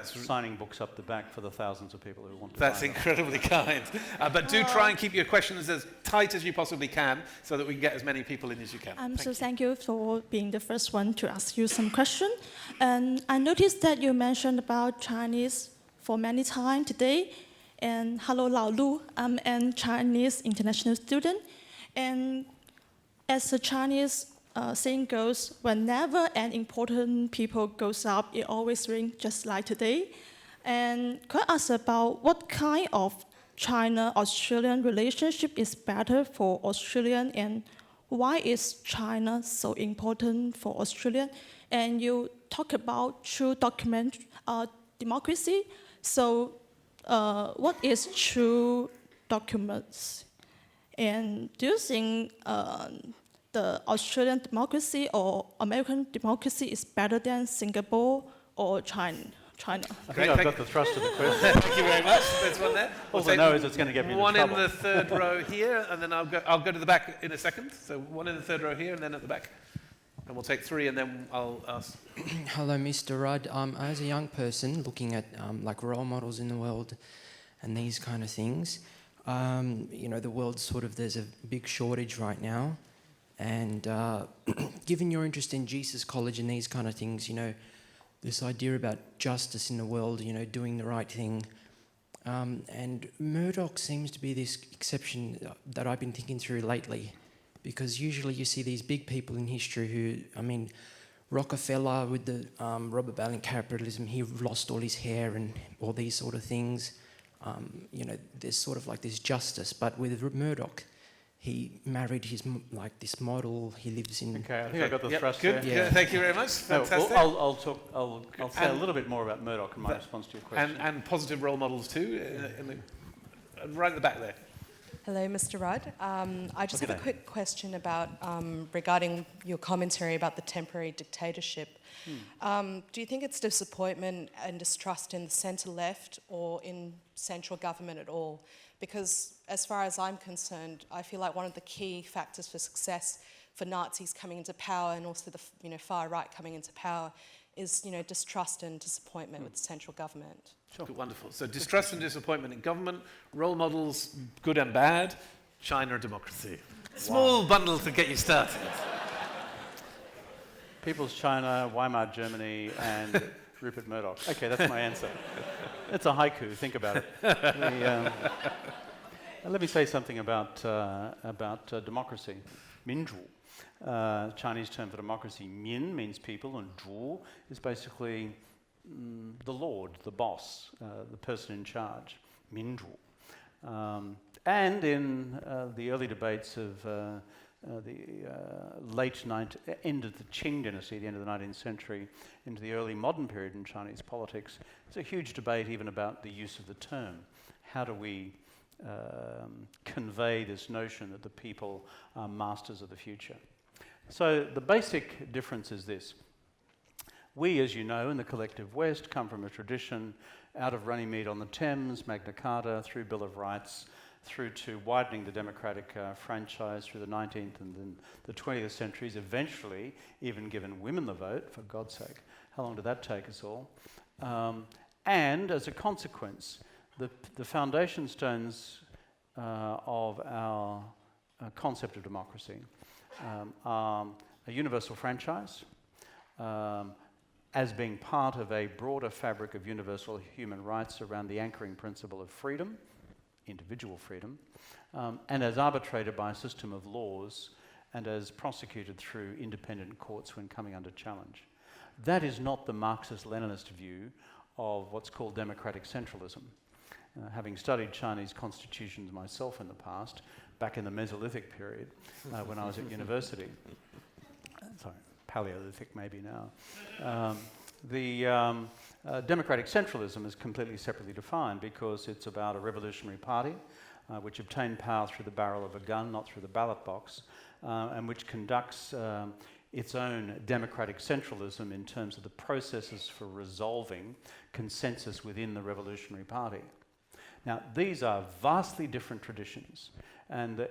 signing books up the back for the thousands of people who want to. That's incredibly kind. But do try and keep your questions as tight as you possibly can so that we can get as many people in as you can. Thank you for being the first one to ask you some question. And I noticed that you mentioned about Chinese for many times today. And hello, Lao Lu. I'm a Chinese international student. And as a Chinese saying goes, whenever an important people goes up, it always rings just like today. And could I ask about what kind of China-Australian relationship is better for Australian, and why is China so important for Australian? And you talk about true democracy. So what is true documents? And do you think the Australian democracy or American democracy is better than Singapore or China? I think I've got the thrust of the question. Thank you very much. There's one there. All I know is it's going to get me into trouble. One in the third row here, and then I'll go to the back in a second. So one in the third row here, and then at the back. And we'll take 3, and then I'll ask. Hello, Mr. Rudd. As a young person looking at like role models in the world and these kind of things, you know, the world's there's a big shortage right now. And given your interest in Jesus College and these kind of things, you know, this idea about justice in the world, you know, doing the right thing. And Murdoch seems to be this exception that I've been thinking through lately. Because usually you see these big people in history who, I mean, Rockefeller with the robber baron capitalism, he lost all his hair and all these sort of things. You know, there's sort of like this justice. But with Murdoch, he married this model. He lives in. Okay, I think I got the thrust good. there. Yeah. Thank you very much. Fantastic. I'll say a little bit more about Murdoch in my response to your question. And positive role models too, right at the back there. Hello, Mr. Rudd. I just have a quick question about regarding your commentary about the temporary dictatorship. Do you think it's disappointment and distrust in the centre-left or in central government at all? Because as far as I'm concerned, I feel like one of the key factors for success for Nazis coming into power and also the far right coming into power is distrust and disappointment with the central government. Sure. Wonderful. So distrust and disappointment in government, role models, good and bad, China democracy. Small bundle to get you started. People's China, Weimar Germany, and Rupert Murdoch. Okay, that's my answer. It's a haiku, think about it. Let me say something about democracy. Minzhu, Chinese term for democracy. Min means people, and zhu is basically the lord, the boss, the person in charge. Minzhu. And in the early debates of the end of the Qing dynasty, the end of the 19th century, into the early modern period in Chinese politics, there's a huge debate even about the use of the term. How do we convey this notion that the people are masters of the future. So the basic difference is this. We, as you know, in the collective West, come from a tradition out of Runnymede on the Thames, Magna Carta, through Bill of Rights, through to widening the democratic franchise through the 19th and then the 20th centuries, eventually even given women the vote, for God's sake. How long did that take us all? And as a consequence, the foundation stones of our concept of democracy are a universal franchise, as being part of a broader fabric of universal human rights around the anchoring principle of freedom, individual freedom, and as arbitrated by a system of laws and as prosecuted through independent courts when coming under challenge. That is not the Marxist-Leninist view of what's called democratic centralism. Having studied Chinese constitutions myself in the past, back in the Mesolithic period, when I was at university, sorry, Paleolithic maybe now, democratic centralism is completely separately defined because it's about a revolutionary party which obtained power through the barrel of a gun, not through the ballot box, and which conducts its own democratic centralism in terms of the processes for resolving consensus within the revolutionary party. Now, these are vastly different traditions, and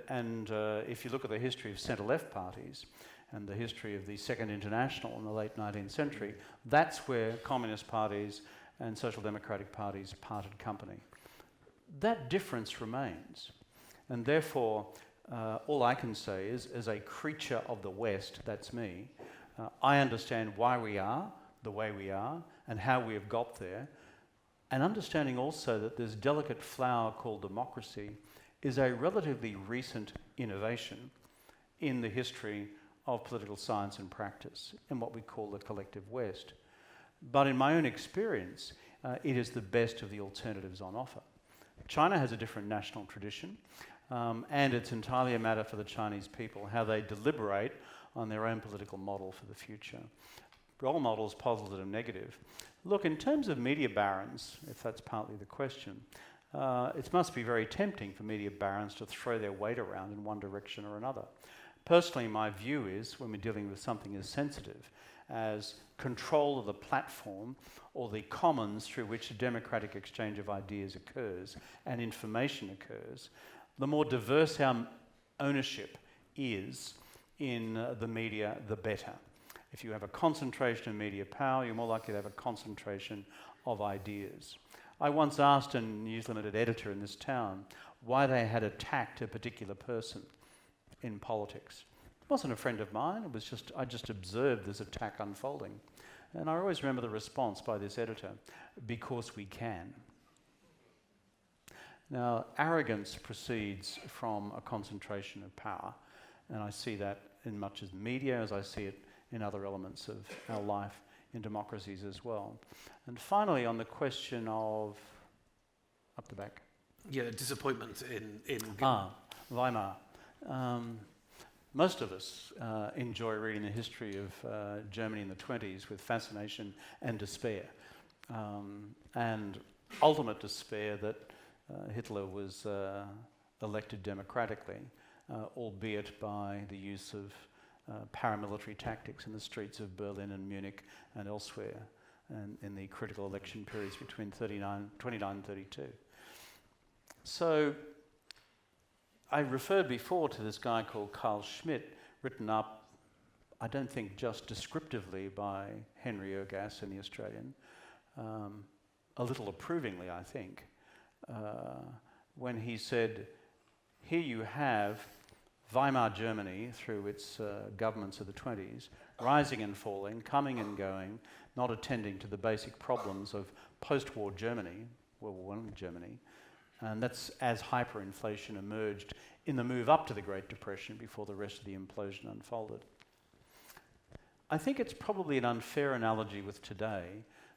if you look at the history of centre-left parties and the history of the Second International in the late 19th century, that's where communist parties and social democratic parties parted company. That difference remains, and therefore all I can say is, as a creature of the West, that's me, I understand why we are the way we are and how we have got there, and understanding also that this delicate flower called democracy is a relatively recent innovation in the history of political science and practice in what we call the collective West. But in my own experience, it is the best of the alternatives on offer. China has a different national tradition, and it's entirely a matter for the Chinese people how they deliberate on their own political model for the future. Role models, positive and negative. Look, in terms of media barons, if that's partly the question, it must be very tempting for media barons to throw their weight around in one direction or another. Personally, my view is, when we're dealing with something as sensitive as control of the platform or the commons through which a democratic exchange of ideas occurs and information occurs, the more diverse our ownership is in the media, the better. If you have a concentration of media power, you're more likely to have a concentration of ideas. I once asked a News Limited editor in this town why they had attacked a particular person in politics. It wasn't a friend of mine, it was just, I just observed this attack unfolding. And I always remember the response by this editor, because we can. Now, arrogance proceeds from a concentration of power, and I see that in much as media as I see it in other elements of our life in democracies as well. And finally, on the question of, up the back. Yeah, disappointment in Weimar. Most of us enjoy reading the history of Germany in the 20s with fascination and despair. And ultimate despair that Hitler was elected democratically, albeit by the use of paramilitary tactics in the streets of Berlin and Munich and elsewhere, and in the critical election periods between 29 and 32. So I referred before to this guy called Carl Schmitt, written up, I don't think just descriptively by Henry Ergas in The Australian, a little approvingly, I think, when he said, here you have Weimar Germany, through its governments of the 20s, rising and falling, coming and going, not attending to the basic problems of post-war Germany, World War I Germany, and that's as hyperinflation emerged in the move up to the Great Depression before the rest of the implosion unfolded. I think it's probably an unfair analogy with today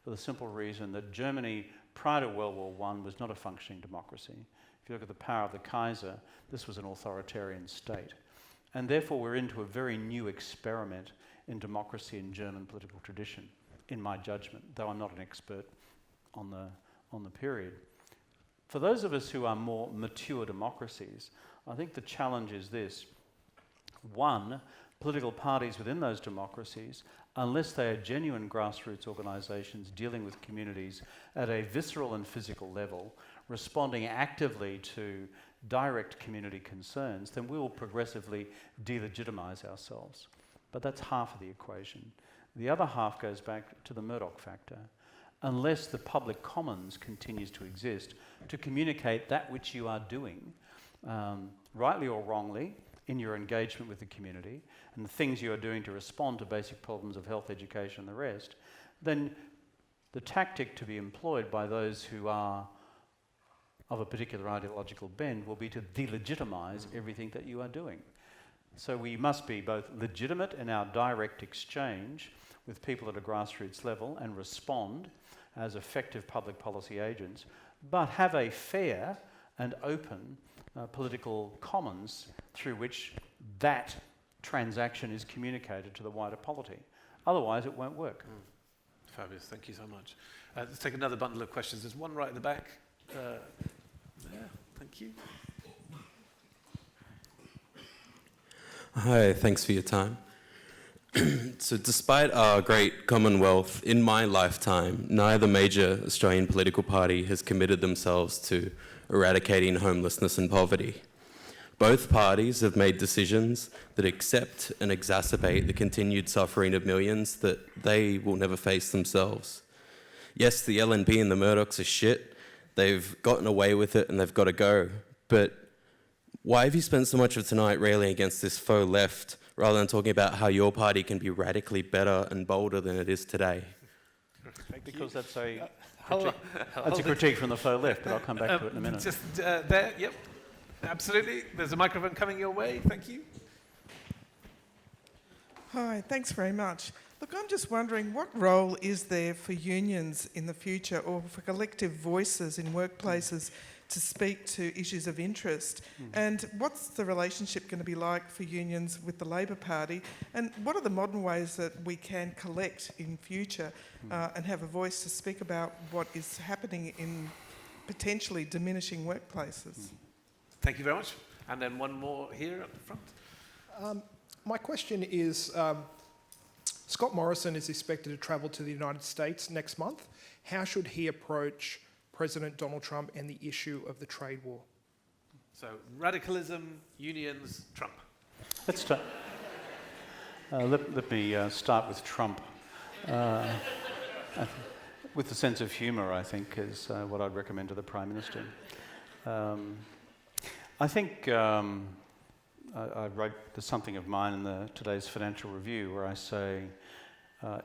for the simple reason that Germany prior to World War I was not a functioning democracy. If you look at the power of the Kaiser, this was an authoritarian state. And therefore we're into a very new experiment in democracy in German political tradition, in my judgment, though I'm not an expert on the period. For those of us who are more mature democracies, I think the challenge is this. One, political parties within those democracies, unless they are genuine grassroots organisations dealing with communities at a visceral and physical level, responding actively to direct community concerns, then we will progressively delegitimise ourselves. But that's half of the equation. The other half goes back to the Murdoch factor. Unless the public commons continues to exist to communicate that which you are doing, rightly or wrongly, in your engagement with the community, and the things you are doing to respond to basic problems of health, education, and the rest, then the tactic to be employed by those who are of a particular ideological bend will be to delegitimise everything that you are doing. So we must be both legitimate in our direct exchange with people at a grassroots level and respond as effective public policy agents, but have a fair and open political commons through which that transaction is communicated to the wider polity. Otherwise, it won't work. Fabulous, thank you so much. Let's take another bundle of questions. There's one right at the back. There, thank you. Hi, thanks for your time. So despite our great Commonwealth, in my lifetime, neither major Australian political party has committed themselves to eradicating homelessness and poverty. Both parties have made decisions that accept and exacerbate the continued suffering of millions that they will never face themselves. Yes, the LNP and the Murdochs are shit. They've gotten away with it and they've got to go. But why have you spent so much of tonight railing against this faux left rather than talking about how your party can be radically better and bolder than it is today? Because that's a critique from the faux left, but I'll come back to it in a minute. Just there, yep, absolutely. There's a microphone coming your way, thank you. Hi, thanks very much. Look, I'm just wondering, what role is there for unions in the future, or for collective voices in workplaces to speak to issues of interest? And what's the relationship going to be like for unions with the Labor Party? And what are the modern ways that we can collect in future and have a voice to speak about what is happening in potentially diminishing workplaces? Thank you very much. And then one more here at the front. My question is, Scott Morrison is expected to travel to the United States next month. How should he approach President Donald Trump and the issue of the trade war? So, radicalism, unions, Trump. Let's start. Let me start with Trump. With a sense of humour, I think, is what I'd recommend to the Prime Minister. I think I wrote there's something of mine in today's Financial Review where I say,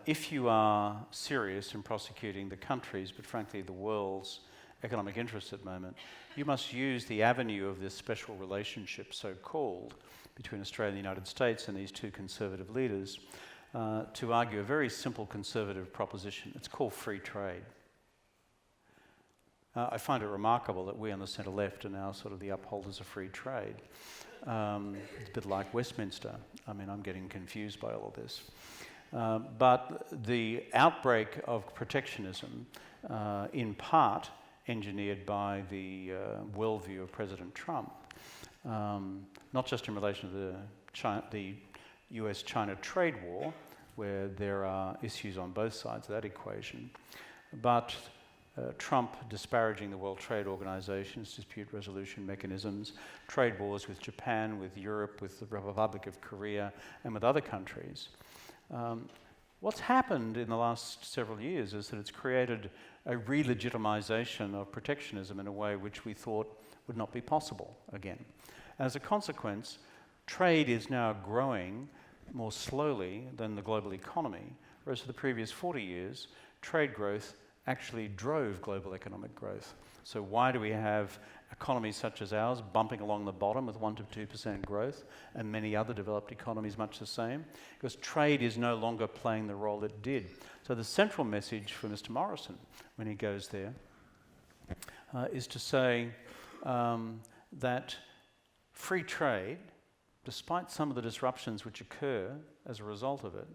if you are serious in prosecuting the country's, but frankly the world's, economic interests at the moment, you must use the avenue of this special relationship, so-called, between Australia and the United States and these two conservative leaders, to argue a very simple conservative proposition. It's called free trade. I find it remarkable that we on the centre-left are now sort of the upholders of free trade. It's a bit like Westminster. I mean, I'm getting confused by all of this. But the outbreak of protectionism, in part engineered by the worldview of President Trump, not just in relation to the US-China trade war, where there are issues on both sides of that equation, but Trump disparaging the World Trade Organization's dispute resolution mechanisms, trade wars with Japan, with Europe, with the Republic of Korea, and with other countries. What's happened in the last several years is that it's created a re-legitimization of protectionism in a way which we thought would not be possible again. As a consequence, trade is now growing more slowly than the global economy, whereas for the previous 40 years, trade growth actually drove global economic growth. So why do we have economies such as ours bumping along the bottom with 1 to 2% growth and many other developed economies much the same? Because trade is no longer playing the role it did. So the central message for Mr. Morrison when he goes there is to say that free trade, despite some of the disruptions which occur as a result of it,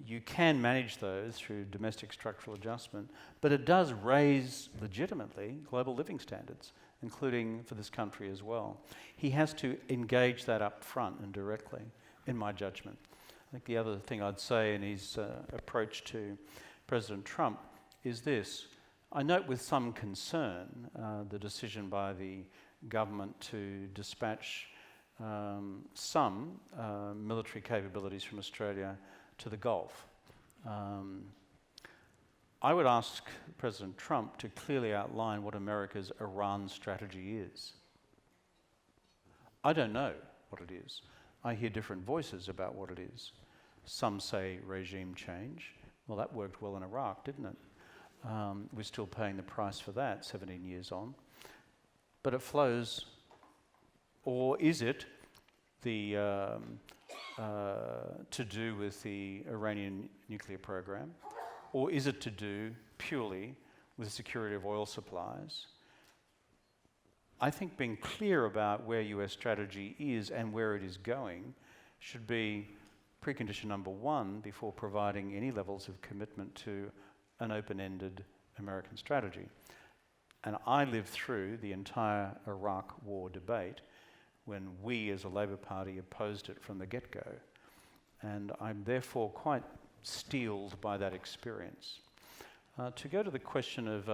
You can manage those through domestic structural adjustment, but it does raise legitimately global living standards, including for this country as well. He has to engage that up front and directly, in my judgment. I think the other thing I'd say in his approach to President Trump is this. I note with some concern the decision by the government to dispatch some military capabilities from Australia to the Gulf. I would ask President Trump to clearly outline what America's Iran strategy is. I don't know what it is. I hear different voices about what it is. Some say regime change. Well, that worked well in Iraq, didn't it? We're still paying the price for that 17 years on. But it flows, or is it the to do with the Iranian nuclear program, or is it to do purely with the security of oil supplies? I think being clear about where US strategy is and where it is going should be precondition number one before providing any levels of commitment to an open-ended American strategy. And I lived through the entire Iraq war debate when we as a Labor Party opposed it from the get-go. And I'm therefore quite steeled by that experience. To go to the question of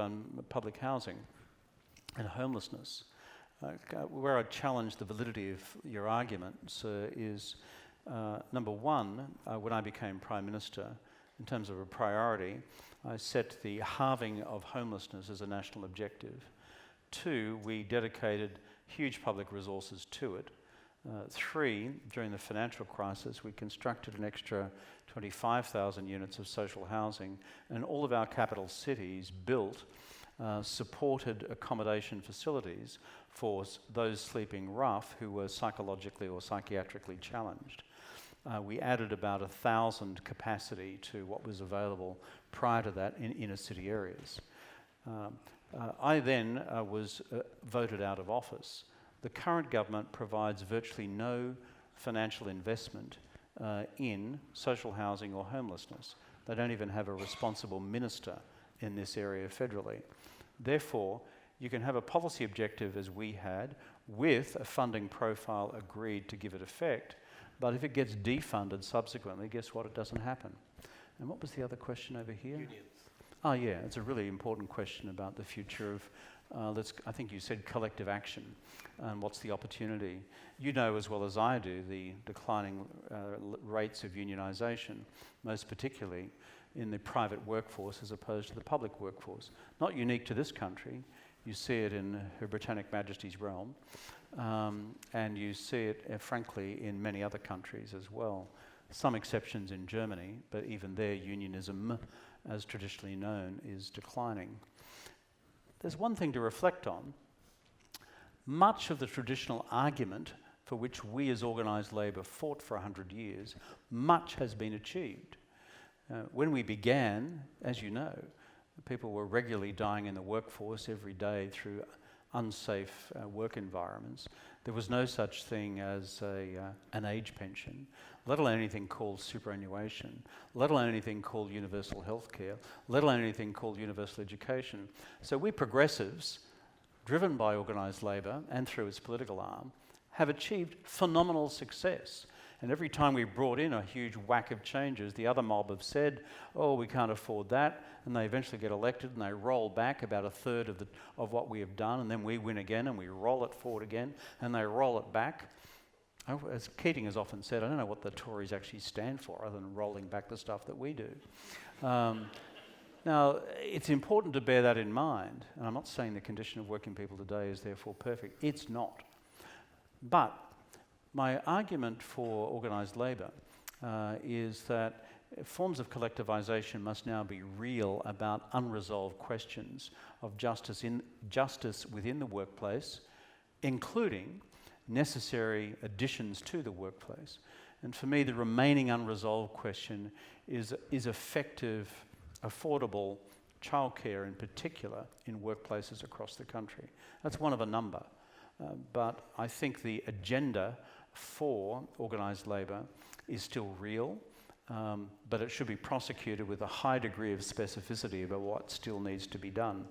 public housing and homelessness, where I challenge the validity of your arguments is, number one, when I became Prime Minister, in terms of a priority, I set the halving of homelessness as a national objective. Two, we dedicated huge public resources to it. Three, during the financial crisis, we constructed an extra 25,000 units of social housing, and all of our capital cities built supported accommodation facilities for those sleeping rough who were psychologically or psychiatrically challenged. We added about 1,000 capacity to what was available prior to that in inner city areas. I then was voted out of office. The current government provides virtually no financial investment in social housing or homelessness. They don't even have a responsible minister in this area federally. Therefore, you can have a policy objective as we had with a funding profile agreed to give it effect, but if it gets defunded subsequently, guess what? It doesn't happen. And what was the other question over here? Unions. Oh yeah, it's a really important question about the future of, I think you said collective action, and what's the opportunity? You know as well as I do the declining rates of unionisation, most particularly in the private workforce as opposed to the public workforce. Not unique to this country. You see it in Her Britannic Majesty's realm, and you see it, frankly, in many other countries as well. Some exceptions in Germany, but even there unionism, as traditionally known, is declining. There's one thing to reflect on. Much of the traditional argument for which we as organised labour fought for 100 years, much has been achieved. When we began, as you know, people were regularly dying in the workforce every day through unsafe work environments. There was no such thing as an age pension, let alone anything called superannuation, let alone anything called universal health care, let alone anything called universal education. So we progressives, driven by organised labour and through its political arm, have achieved phenomenal success. And every time we brought in a huge whack of changes, the other mob have said, oh, we can't afford that, and they eventually get elected and they roll back about a third of what we have done, and then we win again and we roll it forward again, and they roll it back. As Keating has often said, I don't know what the Tories actually stand for other than rolling back the stuff that we do. Now, it's important to bear that in mind, and I'm not saying the condition of working people today is therefore perfect. It's not. But my argument for organised labour is that forms of collectivisation must now be real about unresolved questions of justice within the workplace, including necessary additions to the workplace. And for me, the remaining unresolved question is effective, affordable childcare in particular in workplaces across the country. That's one of a number. But I think the agenda for organised labour is still real. but it should be prosecuted with a high degree of specificity about what still needs to be done.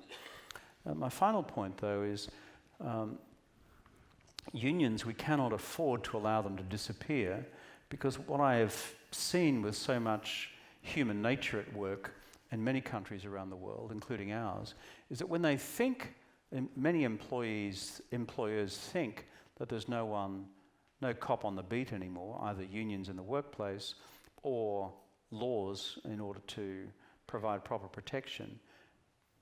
My final point, though, is unions, we cannot afford to allow them to disappear, because what I have seen with so much human nature at work in many countries around the world, including ours, is that when they think, many employers think that there's no cop on the beat anymore, either unions in the workplace or laws in order to provide proper protection.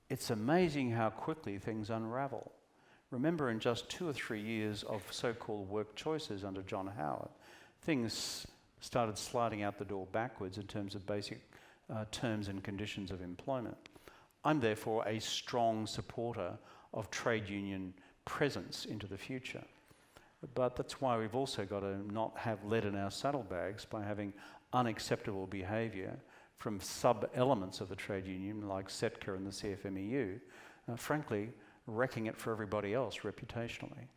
It's amazing how quickly things unravel. Remember, in just 2 or 3 years of so-called work choices under John Howard, things started sliding out the door backwards in terms of basic terms and conditions of employment. I'm therefore a strong supporter of trade union presence into the future. But that's why we've also got to not have lead in our saddlebags by having unacceptable behaviour from sub-elements of the trade union like SETCA and the CFMEU, frankly, wrecking it for everybody else reputationally.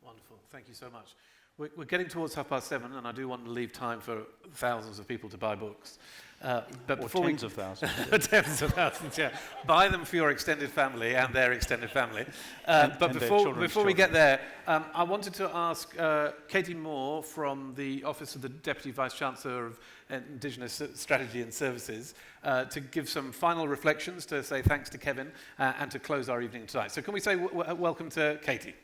Wonderful. Thank you so much. We're getting towards 7:30, and I do want to leave time for thousands of people to buy books. But or tens of thousands. Tens of thousands, yeah. Buy them for your extended family and their extended family. And Before we get there, I wanted to ask Katie Moore from the Office of the Deputy Vice-Chancellor of Indigenous Strategy and Services to give some final reflections, to say thanks to Kevin, and to close our evening tonight. So can we say welcome to Katie?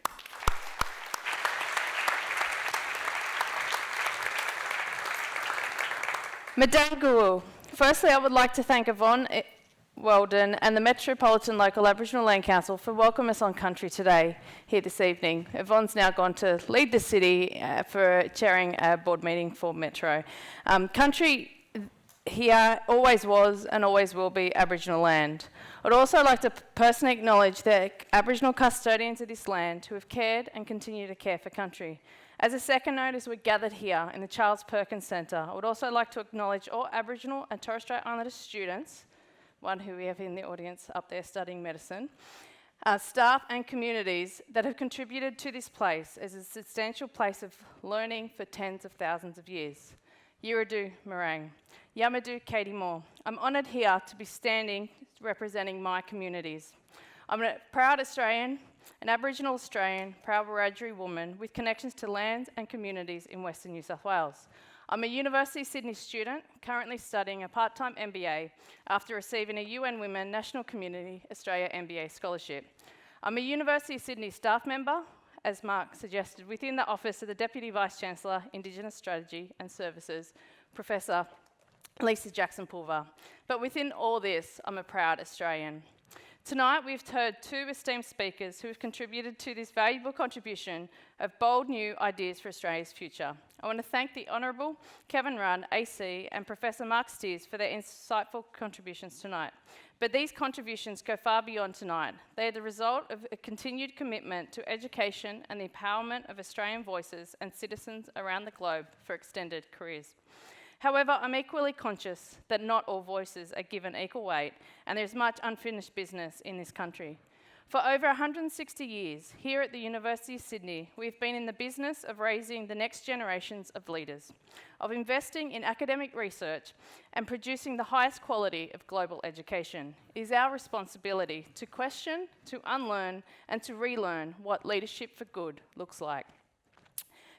Madanguru. Firstly, I would like to thank Yvonne Weldon and the Metropolitan Local Aboriginal Land Council for welcoming us on country today, here this evening. Yvonne's now gone to lead the city for chairing a board meeting for Metro. Country here always was and always will be Aboriginal land. I'd also like to personally acknowledge the Aboriginal custodians of this land who have cared and continue to care for country. As a second note, as we're gathered here in the Charles Perkins Centre, I would also like to acknowledge all Aboriginal and Torres Strait Islander students, one who we have in the audience up there studying medicine, staff and communities that have contributed to this place as a substantial place of learning for tens of thousands of years. Yiridu Marang. Yamadou Katie Moore. I'm honoured here to be standing representing my communities. I'm a proud Australian, an Aboriginal Australian, proud Wiradjuri woman with connections to lands and communities in Western New South Wales. I'm a University of Sydney student, currently studying a part-time MBA after receiving a UN Women National Community Australia MBA scholarship. I'm a University of Sydney staff member, as Mark suggested, within the Office of the Deputy Vice-Chancellor, Indigenous Strategy and Services, Professor Lisa Jackson-Pulver. But within all this, I'm a proud Australian. Tonight, we've heard two esteemed speakers who have contributed to this valuable contribution of bold new ideas for Australia's future. I want to thank the Honourable Kevin Rudd, AC, and Professor Mark Steers for their insightful contributions tonight. But these contributions go far beyond tonight. They are the result of a continued commitment to education and the empowerment of Australian voices and citizens around the globe for extended careers. However, I'm equally conscious that not all voices are given equal weight, and there's much unfinished business in this country. For over 160 years, here at the University of Sydney, we've been in the business of raising the next generations of leaders, of investing in academic research and producing the highest quality of global education. It is our responsibility to question, to unlearn, and to relearn what leadership for good looks like.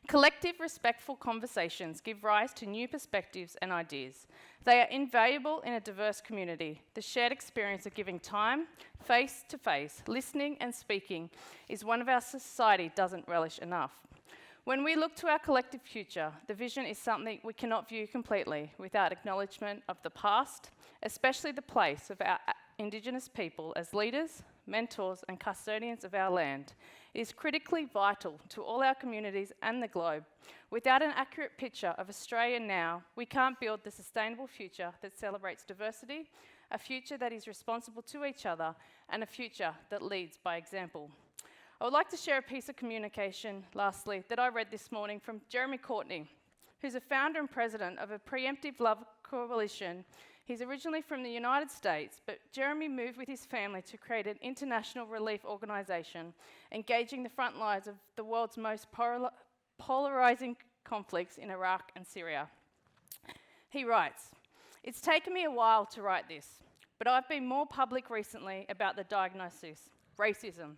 Collective, respectful conversations give rise to new perspectives and ideas. They are invaluable in a diverse community. The shared experience of giving time, face to face, listening and speaking is one of our society doesn't relish enough. When we look to our collective future, the vision is something we cannot view completely without acknowledgement of the past, especially the place of our Indigenous people as leaders, mentors and custodians of our land. It is critically vital to all our communities and the globe. Without an accurate picture of Australia now, we can't build the sustainable future that celebrates diversity, a future that is responsible to each other, and a future that leads by example. I would like to share a piece of communication, lastly, that I read this morning from Jeremy Courtney, who's a founder and president of a Preemptive Love Coalition. He's originally from the United States, but Jeremy moved with his family to create an international relief organisation, engaging the front lines of the world's most polarising conflicts in Iraq and Syria. He writes, "It's taken me a while to write this, but I've been more public recently about the diagnosis, racism.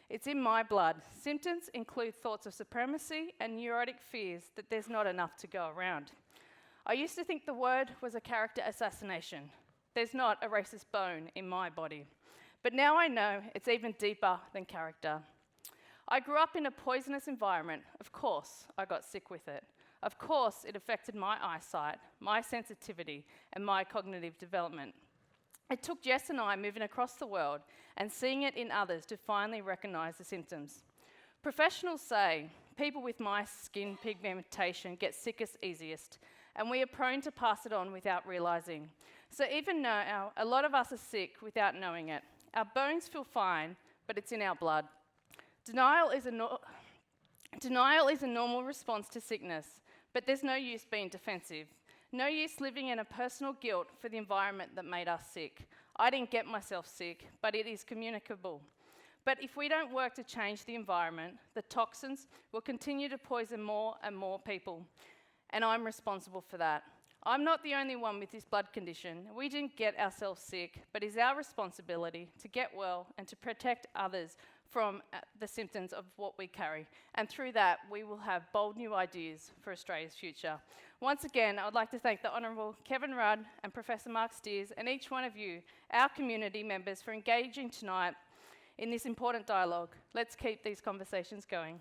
It's in my blood. Symptoms include thoughts of supremacy and neurotic fears that there's not enough to go around. I used to think the word was a character assassination. There's not a racist bone in my body. But now I know it's even deeper than character. I grew up in a poisonous environment. Of course, I got sick with it. Of course, it affected my eyesight, my sensitivity, and my cognitive development. It took Jess and I moving across the world and seeing it in others to finally recognise the symptoms. Professionals say people with my skin pigmentation get sickest easiest, and we are prone to pass it on without realising. So even now, a lot of us are sick without knowing it. Our bones feel fine, but it's in our blood. Denial is a normal response to sickness, but there's no use being defensive. No use living in a personal guilt for the environment that made us sick. I didn't get myself sick, but it is communicable. But if we don't work to change the environment, the toxins will continue to poison more and more people, and I'm responsible for that. I'm not the only one with this blood condition. We didn't get ourselves sick, but it's our responsibility to get well and to protect others from the symptoms of what we carry. And through that, we will have bold new ideas for Australia's future. Once again, I would like to thank the Honourable Kevin Rudd and Professor Mark Steers and each one of you, our community members, for engaging tonight in this important dialogue. Let's keep these conversations going.